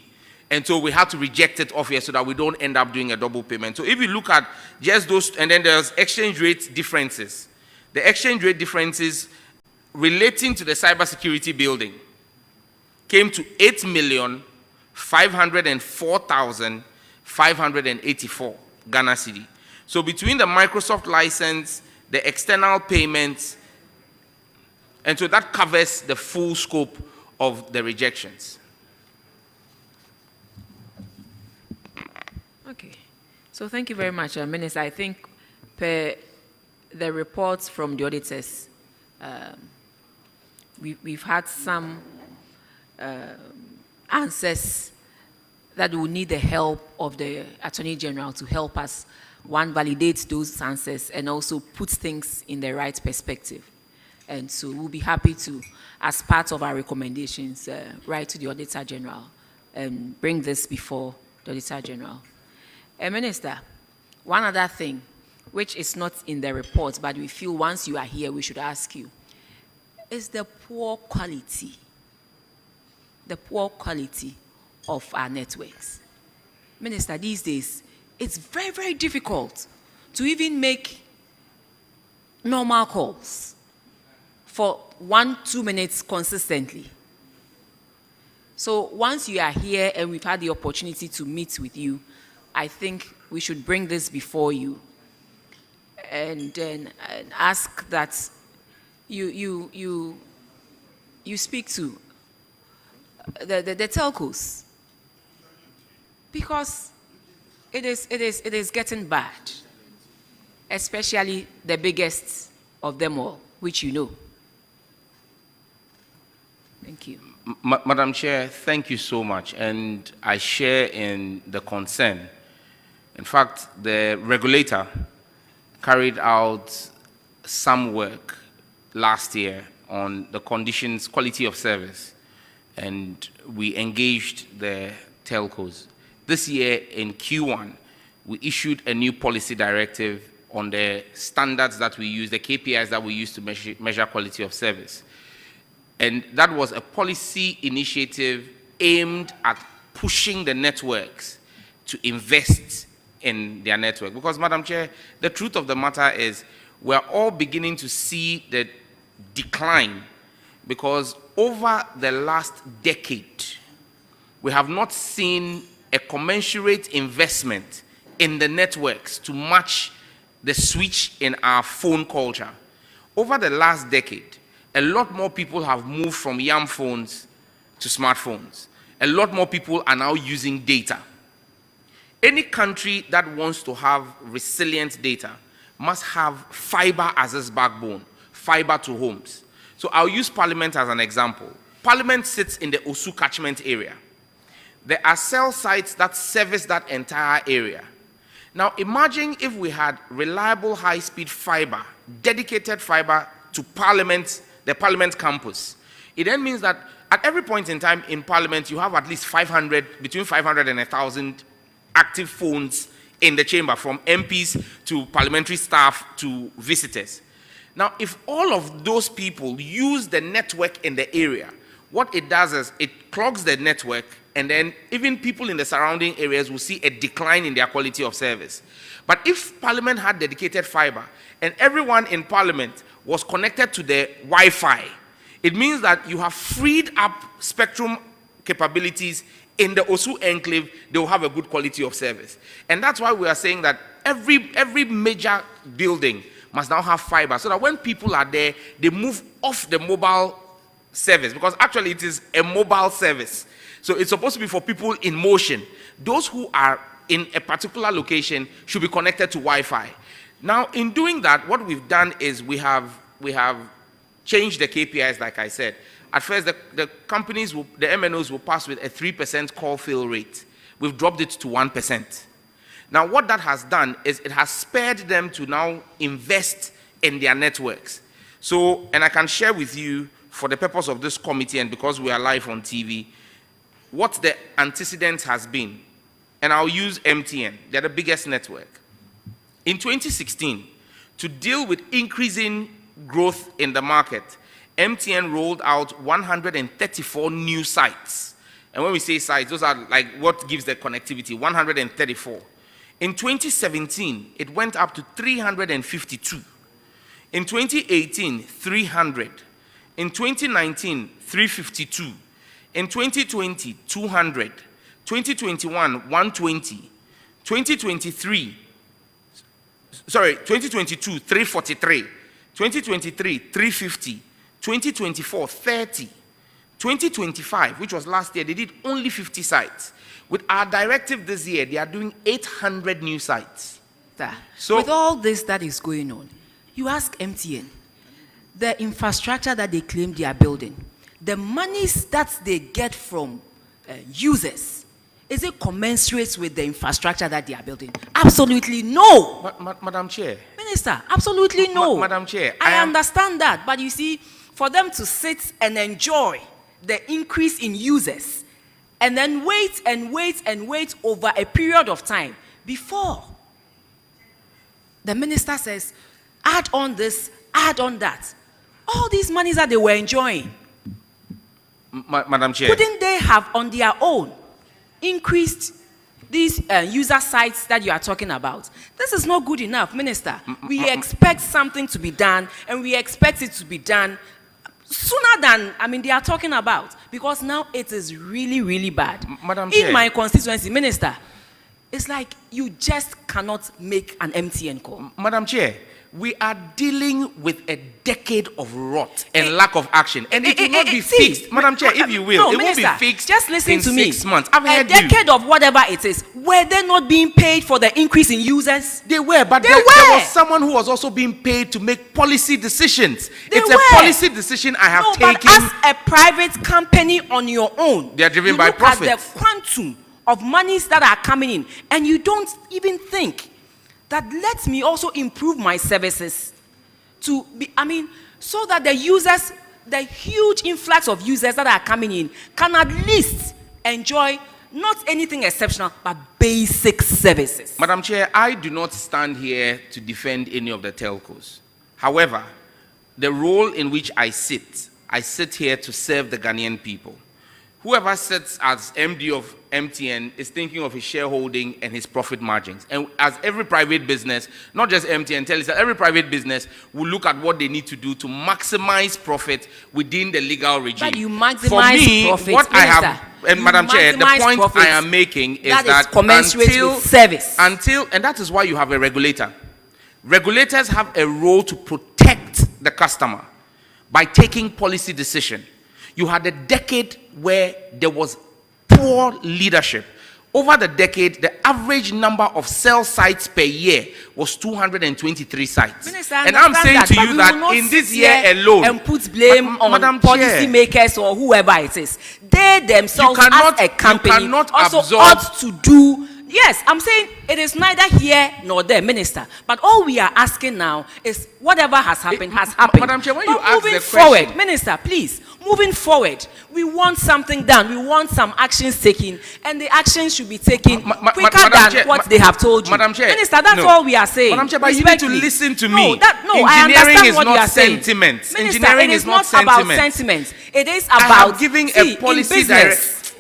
And so we had to reject it off here so that we don't end up doing a double payment. So if you look at just those, and then there's exchange rate differences. The exchange rate differences relating to the cybersecurity building came to 8,504,500 584 Ghana cedi. So between the Microsoft license, the external payments, and so that covers the full scope of the rejections. Okay. So thank you very much, Minister. I think per the reports from the auditors, we've had some answers that will need the help of the Attorney General to help us, one, validate those answers and also put things in the right perspective. And so we'll be happy to, as part of our recommendations, write to the Auditor General and bring this before the Auditor General. Minister, one other thing, which is not in the report, but we feel once you are here, we should ask you, is the poor quality of our networks. Minister, these days, it's very, very difficult to even make normal calls for 1-2 minutes consistently. So once you are here and we've had the opportunity to meet with you, I think we should bring this before you and then ask that you speak to the telcos, because it is getting bad, especially the biggest of them all, which you know. Thank you. Madam Chair, thank you so much, and I share in the concern. In fact, the regulator carried out some work last year on the conditions, quality of service, and we engaged the telcos. This year in Q1, we issued a new policy directive on the standards that we use, the KPIs that we use to measure quality of service. And that was a policy initiative aimed at pushing the networks to invest in their network. Because, Madam Chair, the truth of the matter is we're all beginning to see the decline, because over the last decade, we have not seen a commensurate investment in the networks to match the switch in our phone culture. Over the last decade, a lot more people have moved from YAM phones to smartphones. A lot more people are now using data. Any country that wants to have resilient data must have fiber as its backbone, fiber to homes. So I'll use Parliament as an example. Parliament sits in the Osu catchment area. There are cell sites that service that entire area. Now imagine if we had reliable high-speed fiber, dedicated fiber to Parliament, the Parliament campus. It then means that at every point in time in Parliament, you have at least 500, between 500 and 1,000 active phones in the chamber, from MPs to parliamentary staff to visitors. Now, if all of those people use the network in the area, what it does is it clogs the network, and then even people in the surrounding areas will see a decline in their quality of service. But if Parliament had dedicated fiber and everyone in Parliament was connected to the Wi-Fi, it means that you have freed up spectrum capabilities in the Osu enclave. They will have a good quality of service. And that's why we are saying that every major building must now have fiber, so that when people are there, they move off the mobile service, because actually it is a mobile service. So it's supposed to be for people in motion. Those who are in a particular location should be connected to Wi-Fi. Now, in doing that, what we've done is we have changed the KPIs, like I said. At first, the companies, the MNOs will pass with a 3% call fail rate. We've dropped it to 1%. Now, what that has done is it has spared them to now invest in their networks. So, and I can share with you, for the purpose of this committee and because we are live on TV, what the antecedent has been. And I'll use MTN. They're the biggest network. In 2016, to deal with increasing growth in the market, MTN rolled out 134 new sites. And when we say sites, those are like what gives the connectivity, 134. In 2017, it went up to 352. In 2018, 300. In 2019, 352. In 2020, 200. 2021, 120. 2022, 343. 2023, 350. 2024, 30. 2025, which was last year, they did only 50 sites. With our directive this year, they are doing 800 new sites. So, with all this that is going on, you ask MTN, the infrastructure that they claim they are building, the monies that they get from users, is it commensurate with the infrastructure that they are building? Absolutely no. Madam Chair. Minister, absolutely no. Madam Chair. I understand that, but you see, for them to sit and enjoy the increase in users, and then wait and wait and wait over a period of time before the minister says, add on this, add on that. All these monies that they were enjoying, Madam Chair, couldn't they have on their own increased these user sites that you are talking about? This is not good enough, Minister. We expect something to be done, and we expect it to be done sooner than, they are talking about, because now it is really, really bad. Madam Chair. In my constituency, Minister, it's like you just cannot make an MTN call. Madam Chair, we are dealing with a decade of rot and lack of action, and it will not be fixed. Madam Chair, if you will, it Minister, won't be fixed. Just listen in to me. 6 months. I've heard a decade of whatever it is, were they not being paid for the increase in users? They were, but They there were. was someone who was also being paid to make policy decisions. It's were. a policy decision I have taken. But as a private company on your own, They are driven you by look profits. at the quantum of monies that are coming in, and you don't even think that let me also improve my services to be, so that the users, the huge influx of users that are coming in, can at least enjoy not anything exceptional, but basic services. Madam Chair, I do not stand here to defend any of the telcos. However, the role in which I sit here to serve the Ghanaian people. Whoever sits as MD of MTN is thinking of his shareholding and his profit margins. And as every private business, not just MTN, Telcel, every private business will look at what they need to do to maximize profit within the legal regime. But you maximize For me, profit, what I Minister, have, and Madam Chair, the maximize point profits. I am making is That is that commensurate with service. and that is why you have a regulator. Regulators have a role to protect the customer by taking policy decision. You had a decade where there was poor leadership. Over the decade, the average number of cell sites per year was 223 sites. Minister, And I'm saying to you that in this year alone, and put blame on Madam policy Chair, makers or whoever it is. They themselves, cannot- as a company, you cannot also absorb- ought to do. Yes, I'm saying it is neither here nor there, Minister. But all we are asking now is whatever has happened has happened. Madam Chair, when But you ask moving the forward, question- Minister, please, moving forward, we want something done. We want some actions taken, and the actions should be taken quicker Madam than Chair, what they have told you. Madam Chair, Minister, that's no. all we are saying. Madam Chair, but you need to Respectfully. listen to No, me. I Engineering understand is what you not are saying. sentiment. Minister, Engineering it is not about sentiment. sentiment. It is am about giving a policy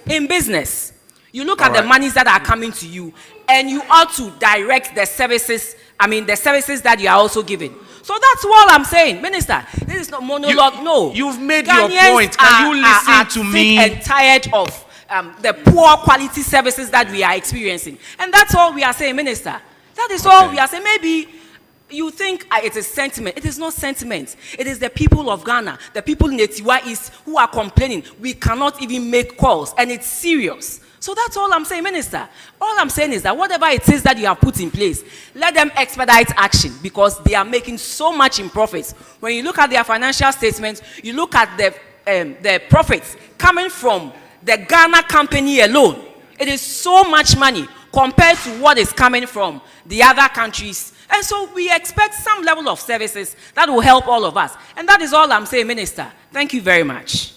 in business. You look at All the right. monies that are coming to you, and you ought to direct the services. The services that you are also giving. So that's all I'm saying, Minister. This is not monologue. No, you've made your Ghanaians point. Can you listen are to sick me? and tired of the poor quality services that we are experiencing, and that's all we are saying, Minister. That is all we are saying. Maybe you think it is sentiment. It is not sentiment. It is the people of Ghana, the people in the Tiwa East who are complaining. We cannot even make calls, and it's serious. So that's all I'm saying, Minister. All I'm saying is that whatever it is that you have put in place, let them expedite action, because they are making so much in profits. When you look at their financial statements, you look at the profits coming from the Ghana company alone. It is so much money compared to what is coming from the other countries. And so we expect some level of services that will help all of us. And that is all I'm saying, Minister. Thank you very much.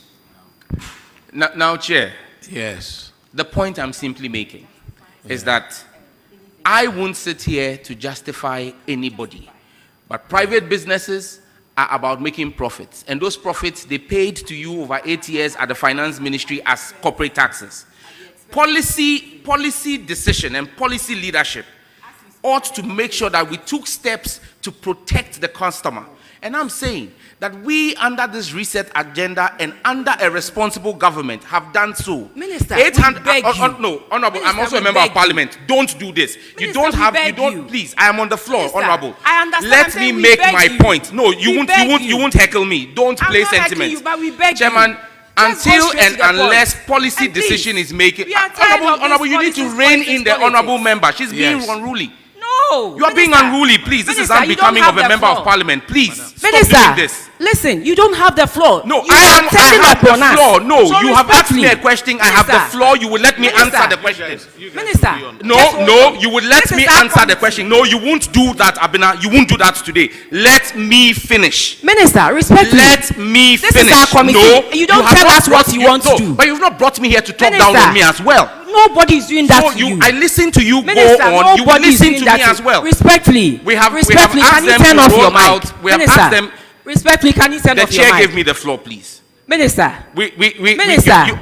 Now, Chair. Yes. The point I'm simply making is that I won't sit here to justify anybody. But private businesses are about making profits. And those profits, they paid to you over 8 years at the finance ministry as corporate taxes. Policy decision and policy leadership ought to make sure that we took steps to protect the customer. And I'm saying that we, under this reset agenda and under a responsible government, have done so. Minister, 800, we beg you. no, Honorable, I'm Minister, also a we member of beg Parliament. Don't do this. Minister, you don't we have, beg you don't, you. please, I am on the floor, Minister, Honorable. I understand. Let I'm saying me we make beg my you. point. No, We beg you won't heckle me. Don't I'm play not hacking sentiment. you, but we beg Chairman, you. Let's go until straight and to the unless point. policy And please, decision is making, we are tired of Honorable, this you need to politics, rein politics, in the politics. Honorable member. She's being Yes. unruly. No. You are being Minister, unruly, please. This is Minister, you don't unbecoming have of a the member floor. of Parliament. Please, stop Minister, doing this. listen, you don't have the floor. No, you I have the us. floor. No, So you have asked me a respectfully, question. I have the Minister, floor. You will let me Minister, answer the question. Minister, No, just hold no, on. you will let This me is our answer the committee. question. No, you won't do that, Abina. You won't do that today. Let me finish. Minister, respectfully. Let me This finish. is our committee. No, You don't have tell not us what brought- you want to no, do. But you've not brought me here to talk Minister, down on me as well. Nobody is doing that So to you. I listen to you. Minister, Go on. You will nobody is listen doing to that me as well. Respectfully. We have respectfully, asked can you them turn to off roll your mic? out. We have Minister, asked them. respectfully, can you turn The off your chair mic? gave me the floor, please. Minister, Minister,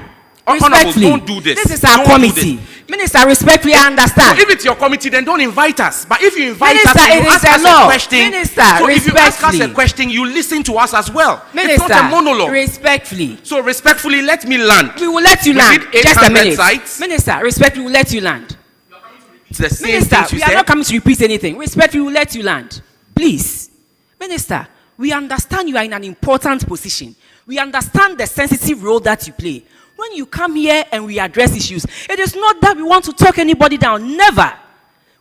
Honorable, respectfully, don't do this. This is our Don't do committee. this. Minister, respectfully, I understand. So if it's your committee, then don't invite us. But if you invite Minister, us, and it you is ask a us law. a question. Minister, so if you ask us a respectfully. question, you listen to us as well. Minister, it's not a monologue. respectfully. So respectfully, let me land. We will let you We land. need Just a 800 minute. sites. Minister, respectfully, we will let you land. It's the same Minister, things you we are said. not coming to repeat anything. Respectfully, we will let you land. Please. Minister, we understand you are in an important position. We understand the sensitive role that you play. When you come here and we address issues, it is not that we want to talk anybody down. Never.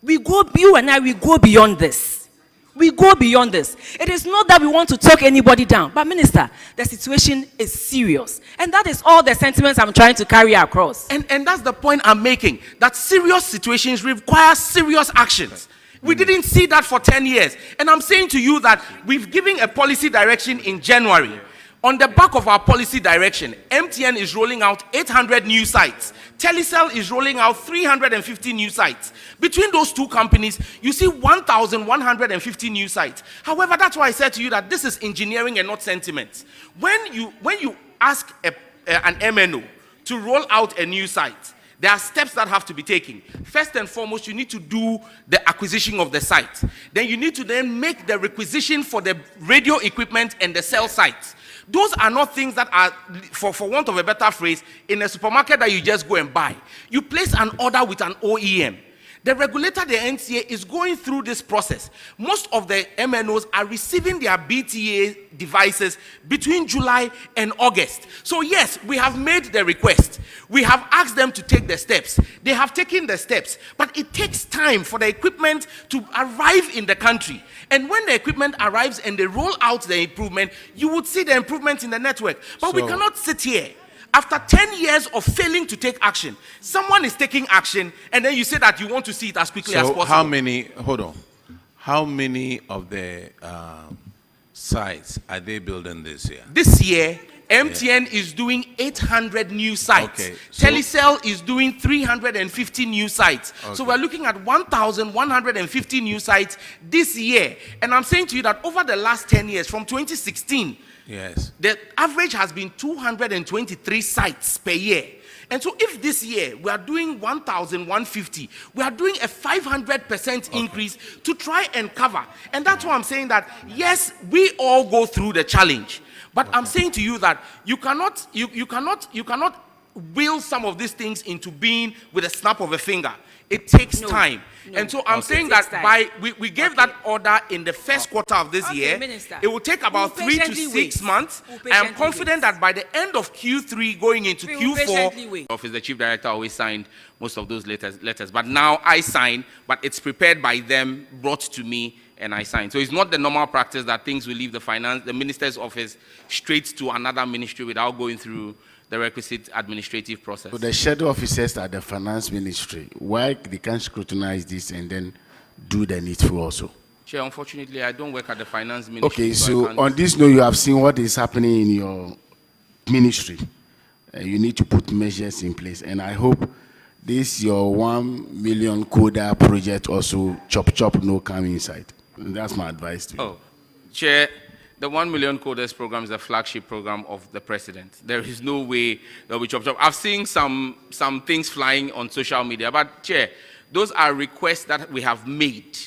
You and I, we go beyond this. We go beyond this. It is not that we want to talk anybody down. But Minister, the situation is serious. And that is all the sentiments I'm trying to carry across. And that's the point I'm making. That serious situations require serious actions. We didn't see that for 10 years. And I'm saying to you that we've given a policy direction in January. On the back of our policy direction, MTN is rolling out 800 new sites. Telecel is rolling out 350 new sites. Between those two companies, you see 1,150 new sites. However, that's why I said to you that this is engineering and not sentiment. When you ask an MNO to roll out a new site, there are steps that have to be taken. First and foremost, you need to do the acquisition of the site. Then you need to then make the requisition for the radio equipment and the cell sites. Those are not things that are, for want of a better phrase, in a supermarket that you just go and buy. You place an order with an OEM. The regulator, the NCA, is going through this process. Most of the MNOs are receiving their BTA devices between July and August. So yes, we have made the request. We have asked them to take the steps. They have taken the steps. But it takes time for the equipment to arrive in the country. And when the equipment arrives and they roll out the improvement, you would see the improvement in the network. But we cannot sit here. After 10 years of failing to take action, someone is taking action, and then you say that you want to see it as quickly as possible. How many of the sites are they building this year? This year, MTN is doing 800 new sites. Okay, so Telecel is doing 350 new sites. So Okay. we're looking at 1,150 new sites this year. And I'm saying to you that over the last 10 years, from 2016, Yes. the average has been 223 sites per year. And so if this year we are doing 1,150, we are doing a 500% increase to try and cover. And that's why I'm saying that, yes, we all go through the challenge. But I'm saying to you that you cannot will some of these things into being with a snap of a finger. It takes time. No. And so I'm saying It that takes time. we gave that order in the first quarter of this year. Minister. It will take about We'll 3 to patiently 6 wait. months. We'll I am patiently confident wait. that by the end of Q3 going into We will patiently Q4, wait. office, the chief director always signed most of those letters. But now I sign, but it's prepared by them, brought to me, and I sign. So it's not the normal practice that things will leave the minister's office straight to another ministry without going through the requisite administrative process. So the shadow officers at the finance ministry, why they can't scrutinize this and then do the needful also? Chair, unfortunately, I don't work at the finance ministry. Okay, I so can't- on this note, you have seen what is happening in your ministry. You need to put measures in place, and I hope this your 1 million coda project also chop no come inside. And that's my advice to you. Oh, Chair, the 1 million coders program is a flagship program of the president. There is no way there'll be chop. I've seen some things flying on social media, but Chair, those are requests that we have made.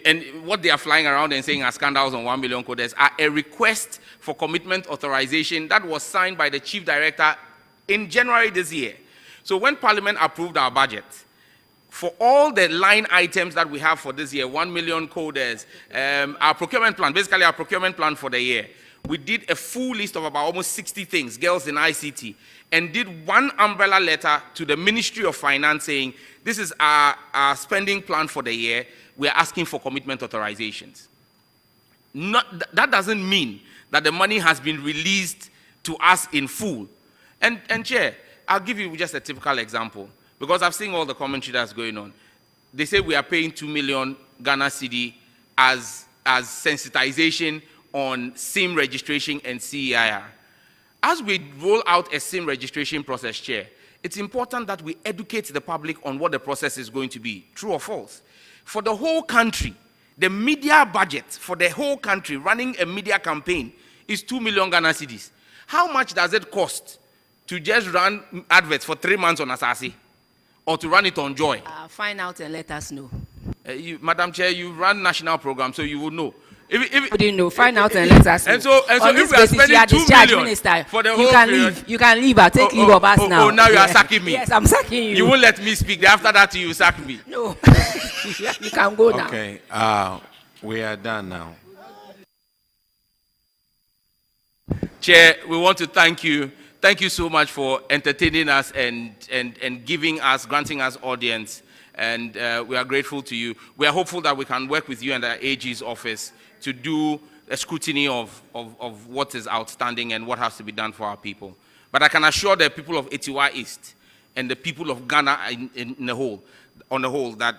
And what they are flying around and saying are scandals on 1 million coders are a request for commitment authorization that was signed by the chief director in January this year. So when Parliament approved our budget, for all the line items that we have for this year, 1 million coders, our procurement plan, basically our procurement plan for the year, we did a full list of about almost 60 things, girls in ICT, and did one umbrella letter to the Ministry of Finance saying, this is our spending plan for the year. We are asking for commitment authorizations. That doesn't mean that the money has been released to us in full. And Chair, I'll give you just a typical example, because I've seen all the commentary that's going on. They say we are paying 2 million Ghana cedi as sensitization on SIM registration and CEIR. As we roll out a SIM registration process, Chair, it's important that we educate the public on what the process is going to be, true or false. For the whole country, the media budget for the whole country running a media campaign is 2 million Ghana cedis. How much does it cost to just run adverts for 3 months on Asasi, or to run it on Joy? Find out and let us know. Madam Chair, you run national programs, so you will know. If you didn't know, find out and let us know. And so if we are spending 2 million minister, for the you whole can period, leave. You can leave. I'll take leave of us now. Oh, now you are sacking me. Yes, I'm sacking you. You won't let me speak. After that, you sack me. No. You can go now. Okay, we are done now. Chair, we want to thank you. Thank you so much for entertaining us and granting us audience. And we are grateful to you. We are hopeful that we can work with you and the AG's office to do a scrutiny of what is outstanding and what has to be done for our people. But I can assure the people of Etiwa East and the people of Ghana on the whole, that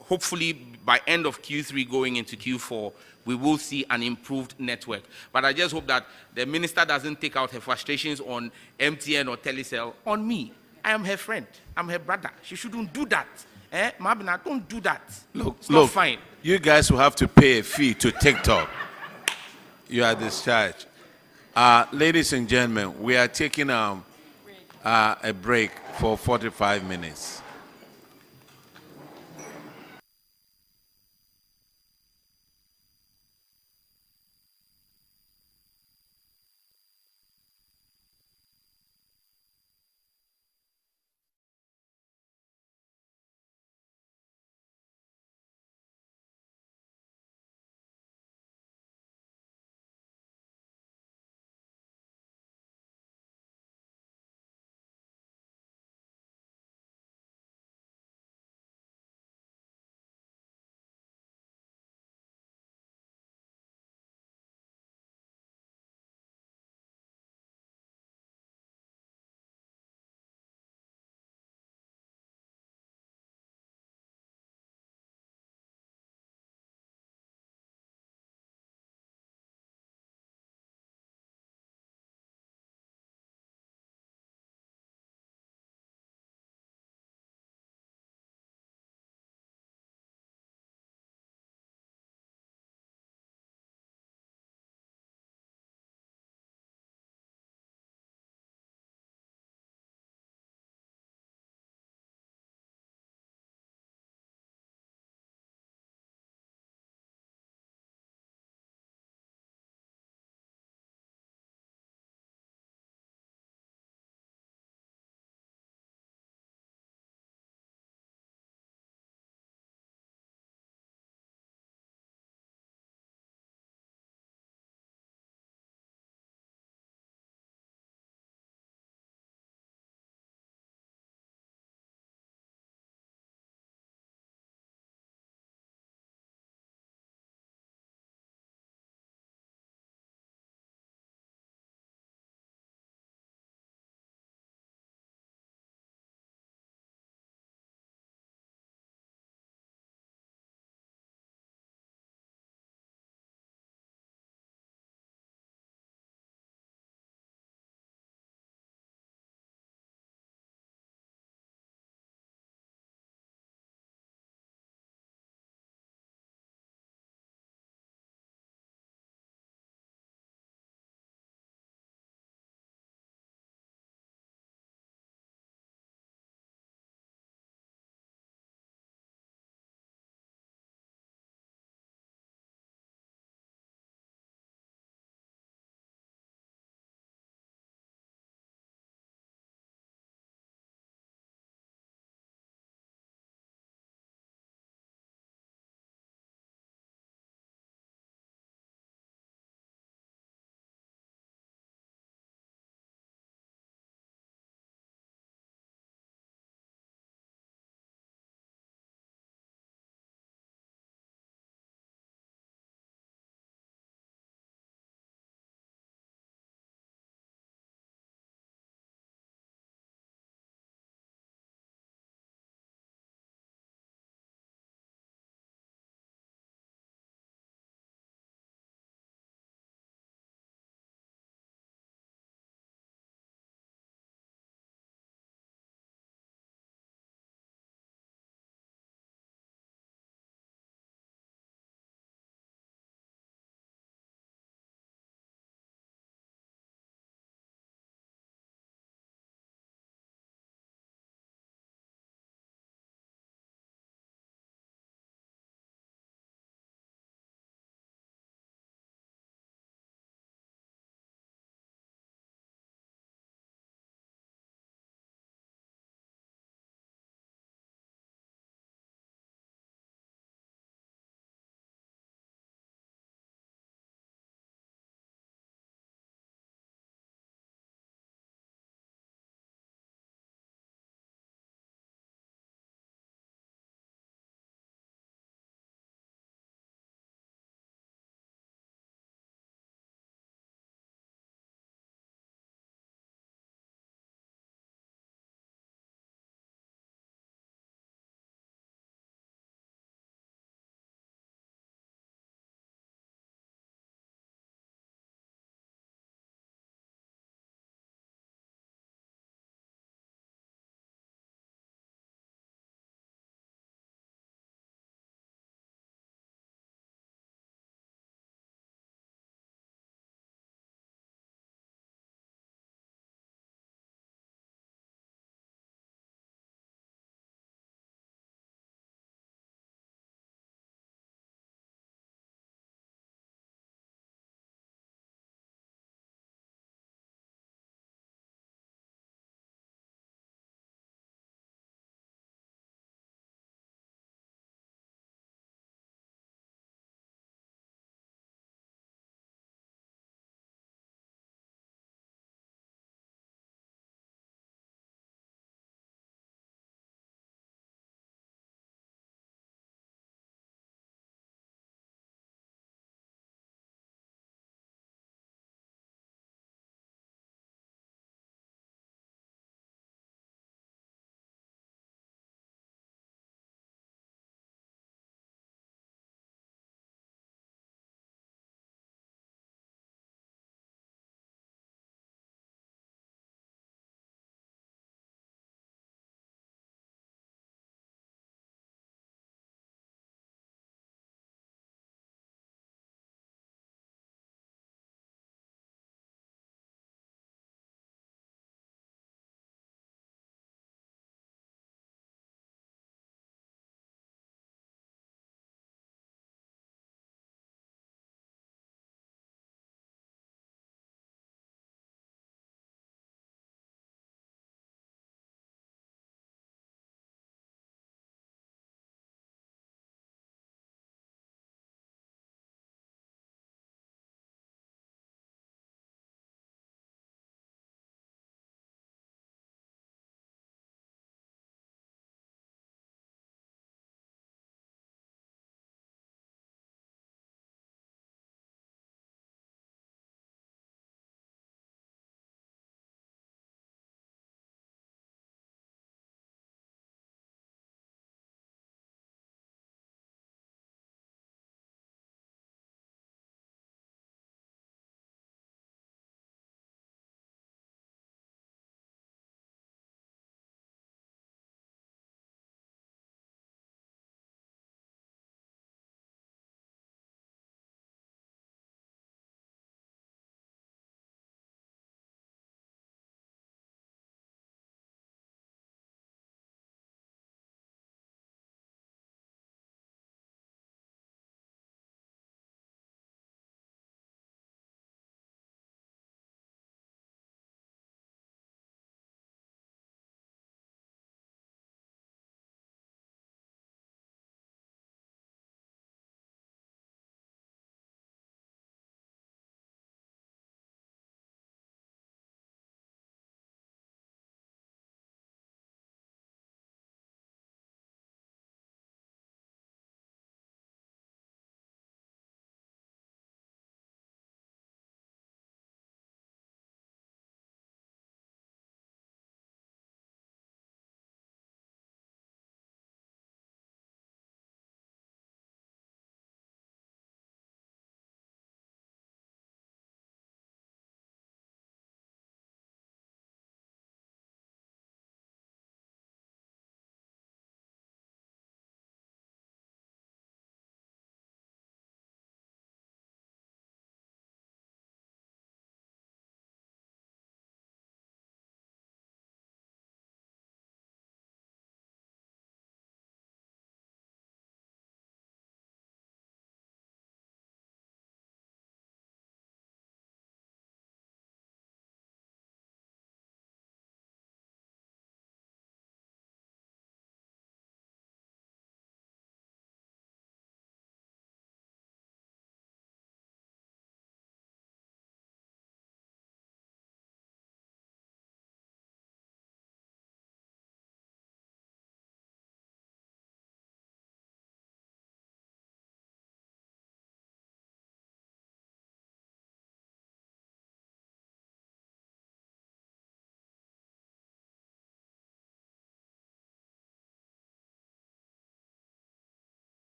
hopefully by end of Q3 going into Q4, we will see an improved network. But I just hope that the minister doesn't take out her frustrations on MTN or Telecel on me. I am her friend. I'm her brother. She shouldn't do that. Mabina, don't do that. It's not fine. You guys will have to pay a fee to TikTok. You are discharged. Ladies and gentlemen, we are taking a break for 45 minutes.